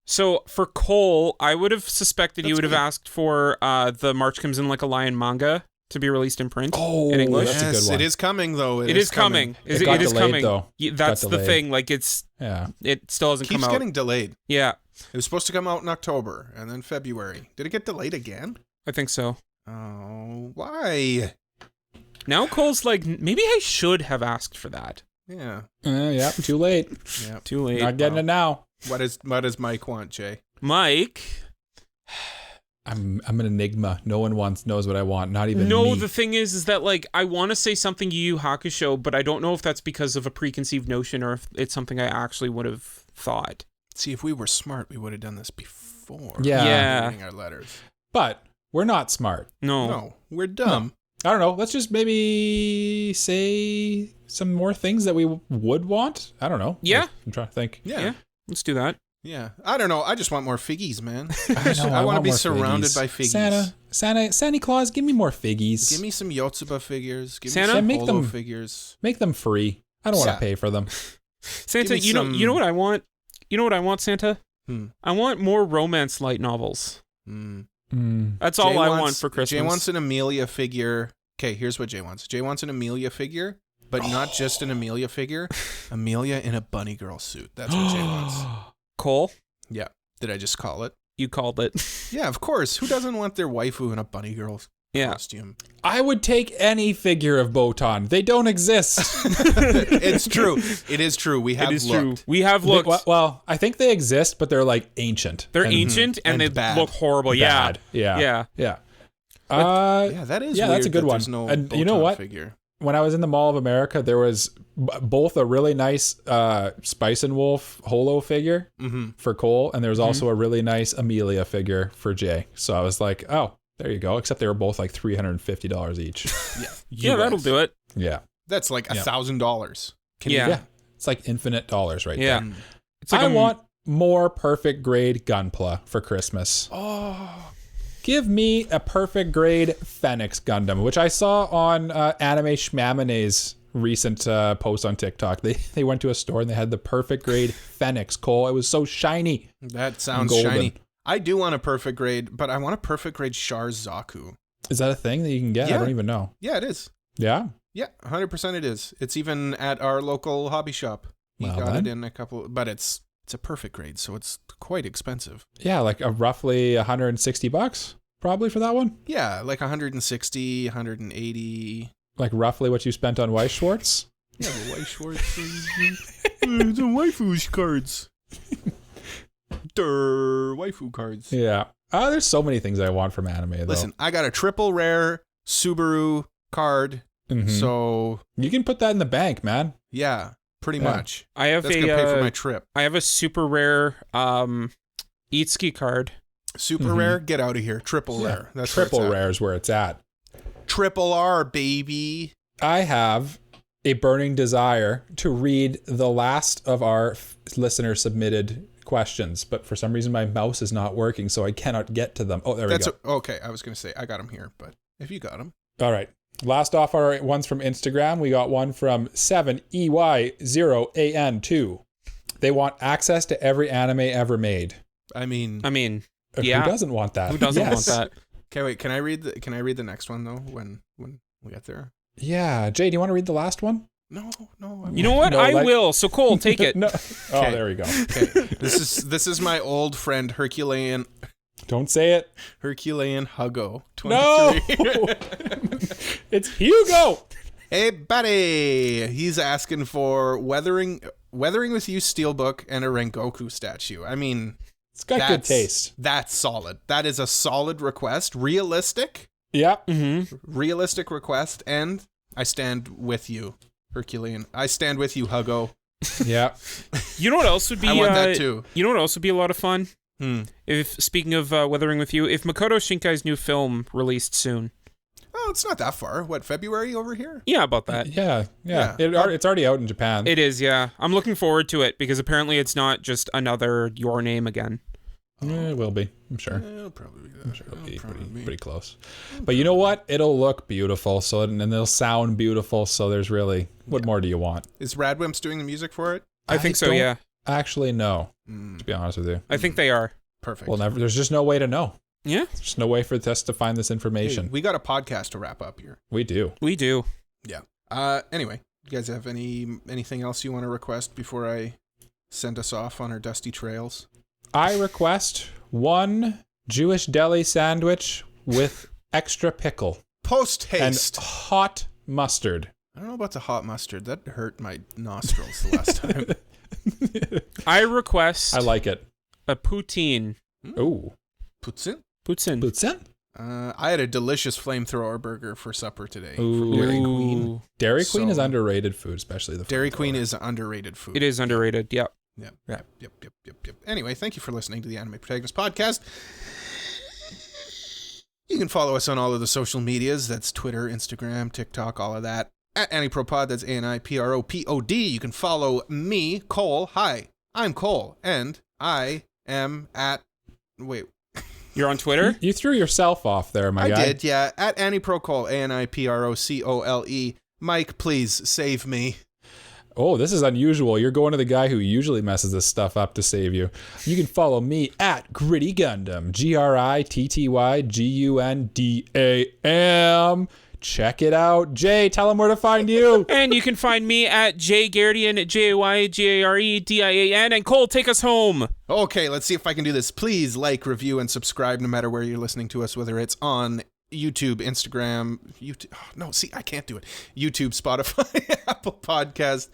So for Cole, I would have suspected you would have asked for the March Comes in Like a Lion manga to be released in print in English. That's a good one. It is coming though. It is coming. It got is delayed, coming. though. Yeah, that's Got the delayed. thing. Like it still hasn't Keeps come out. getting delayed. Yeah, It was supposed to come out in October and then February. Did it get delayed again? I think so. Oh, why? Now Cole's like, maybe I should have asked for that. Yeah. Yeah, too late. Yeah. Too late. Not getting it now. What does Mike want, Jay? Mike. I'm an enigma. No one knows what I want. Not even No, me. the thing is that like I want to say something Yu Yu Hakusho, but I don't know if that's because of a preconceived notion or if it's something I actually would have thought. See, if we were smart, we would have done this before. Yeah. Reading our letters. But we're not smart. No. We're dumb. I don't know. Let's just maybe say some more things that we would want. I don't know. Yeah. I'm trying to think. Yeah. Let's do that. Yeah. I don't know. I just want more figgies, man. I I want to be more surrounded figgies. by figgies. Santa Claus, give me more figgies. Give me some Yotsuba figures. Give Santa? me some Make Polo them- figures. Make them free. I don't want Yeah. to pay for them. Santa, Give me you know what I want? You know what I want, Santa? Hmm. I want more romance light novels. That's all Jay I wants- want for Christmas. Jay wants an Amelia figure. Okay, here's what Jay wants. Jay wants an Amelia figure, but not just an Amelia figure. Amelia in a bunny girl suit. That's what Jay wants. Cole, Yeah. Did I just call it? you called it. Yeah, of course. Who doesn't want their waifu in a bunny girl Yeah. costume? I would take any figure of Botan. They don't exist. It's true. It is true. We have It is looked. true. We have looked. Well, I think they exist, but they're like ancient. They're and ancient and, And they bad. look horrible. bad. Yeah. Yeah. Yeah. Yeah, that is Yeah, weird that's a good that one. there's no And you know Botan what? Figure. When I was in the Mall of America, there was both a really nice Spice and Wolf holo figure for Cole, and there was also a really nice Amelia figure for Jay. So I was like, oh, there you go. Except they were both like $350 each. Yeah, that'll do it. Yeah. That's like $1,000. Yeah. Yeah. It's like infinite dollars right Yeah. there. It's like I want more perfect grade Gunpla for Christmas. Oh, Give me a perfect grade Phoenix Gundam, which I saw on Anime Schmamine's recent post on TikTok. They went to a store and they had the perfect grade Phoenix, Cole. It was so shiny. that sounds Golden. shiny. I do want a perfect grade, but I want a perfect grade Char Zaku. Is that a thing that you can get? Yeah. I don't even know. Yeah, it is. Yeah? Yeah, 100% it is. It's even at our local hobby shop. He Well, got then. it in a couple, but it's a perfect grade, so it's quite expensive. Yeah, like roughly $160 probably for that one. Yeah, like 160, 180. Like roughly what you spent on Weiss Schwartz. Yeah, the white Schwartz. The waifu cards. Waifu cards. Yeah. There's so many things I want from anime though. Listen, I got a triple rare Subaru card, Mhm. so you can put that in the bank, man. yeah, pretty Yeah. much. I have That's gonna pay for my trip. I have a super rare Itsuki card. Super rare, get out of here. Triple rare. That's triple rare is where it's at. Triple R, baby. I have a burning desire to read the last of our listener submitted questions, but for some reason my mouse is not working, so I cannot get to them. Oh, there we go. Okay, I was going to say I got them here, but if you got them. All right. Last off our ones from Instagram. We got one from 7EY0AN2. They want access to every anime ever made. I mean, yeah. Who doesn't want that? Who doesn't want that? Okay, wait. Can I read the next one though? When we get there. Yeah, Jay, do you want to read the last one? No. You know what? I will. So Cole, take it. No. Oh, there we go. Okay. This is my old friend Herculean. Don't say it. Herculean Huggo. 23. No. It's Hugo. Hey, buddy. He's asking for Weathering with You steelbook and a Rengoku statue. I mean, it's got good taste. That's solid. That is a solid request. Realistic. Yeah. Realistic request, and I stand with you, Herculean. I stand with you, Huggo. Yeah. You know what else would be? I want that too. You know what else would be a lot of fun? If speaking of Weathering with You, if Makoto Shinkai's new film released soon. Oh, it's not that far. What, February over here? Yeah, about that. Yeah. It's already out in Japan. It is, yeah. I'm looking forward to it because apparently it's not just another Your Name again. It will be, I'm sure. It'll probably be that. I'm sure it'll be pretty close. But you know what? It'll look beautiful, and it'll sound beautiful, so there's really... What more do you want? Is Radwimps doing the music for it? I think so, yeah. Actually, no, to be honest with you. I think they are. Perfect. Well, there's just no way to know. Yeah? There's no way for us to find this information. Hey, we got a podcast to wrap up here. We do. Yeah. Anyway, you guys have anything else you want to request before I send us off on our dusty trails? I request one Jewish deli sandwich with extra pickle. Post haste. And hot mustard. I don't know about the hot mustard. That hurt my nostrils the last time. I request... I like it. A poutine. Ooh. Poutine? Poutine? I had a delicious flamethrower burger for supper today. Ooh. From Dairy Queen. Dairy Queen is underrated food, especially the Dairy Queen is underrated food. It is underrated, yep. Yep. Anyway, thank you for listening to the Anime Protagonist Podcast. You can follow us on all of the social medias. That's Twitter, Instagram, TikTok, all of that. At Anipropod, that's ANIPROPOD. You can follow me, Cole. Hi, I'm Cole, and I am at... Wait. You're on Twitter? You threw yourself off there, my guy. I did, yeah. At AniProCole, ANIPROCOLE. Mike, please save me. Oh, this is unusual. You're going to the guy who usually messes this stuff up to save you. You can follow me at Gritty Gundam, GRITTYGUNDAM. Check it out. Jay, tell them where to find you. And you can find me at JGaredian, JayGaredian. And Cole, take us home. Okay, let's see if I can do this. Please like, review, and subscribe no matter where you're listening to us, whether it's on YouTube, Instagram, I can't do it. YouTube, Spotify, Apple Podcast.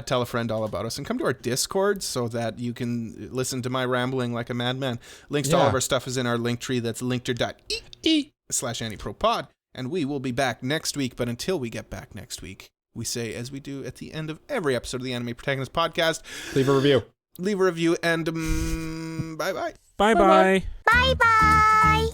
Tell a friend all about us and come to our Discord so that you can listen to my rambling like a madman. Links to all of our stuff is in our link tree. That's linktree.ee/AniProPod. And we will be back next week. But until we get back next week, we say, as we do at the end of every episode of the Anime Protagonist Podcast, leave a review. And bye-bye. Bye-bye. Bye-bye.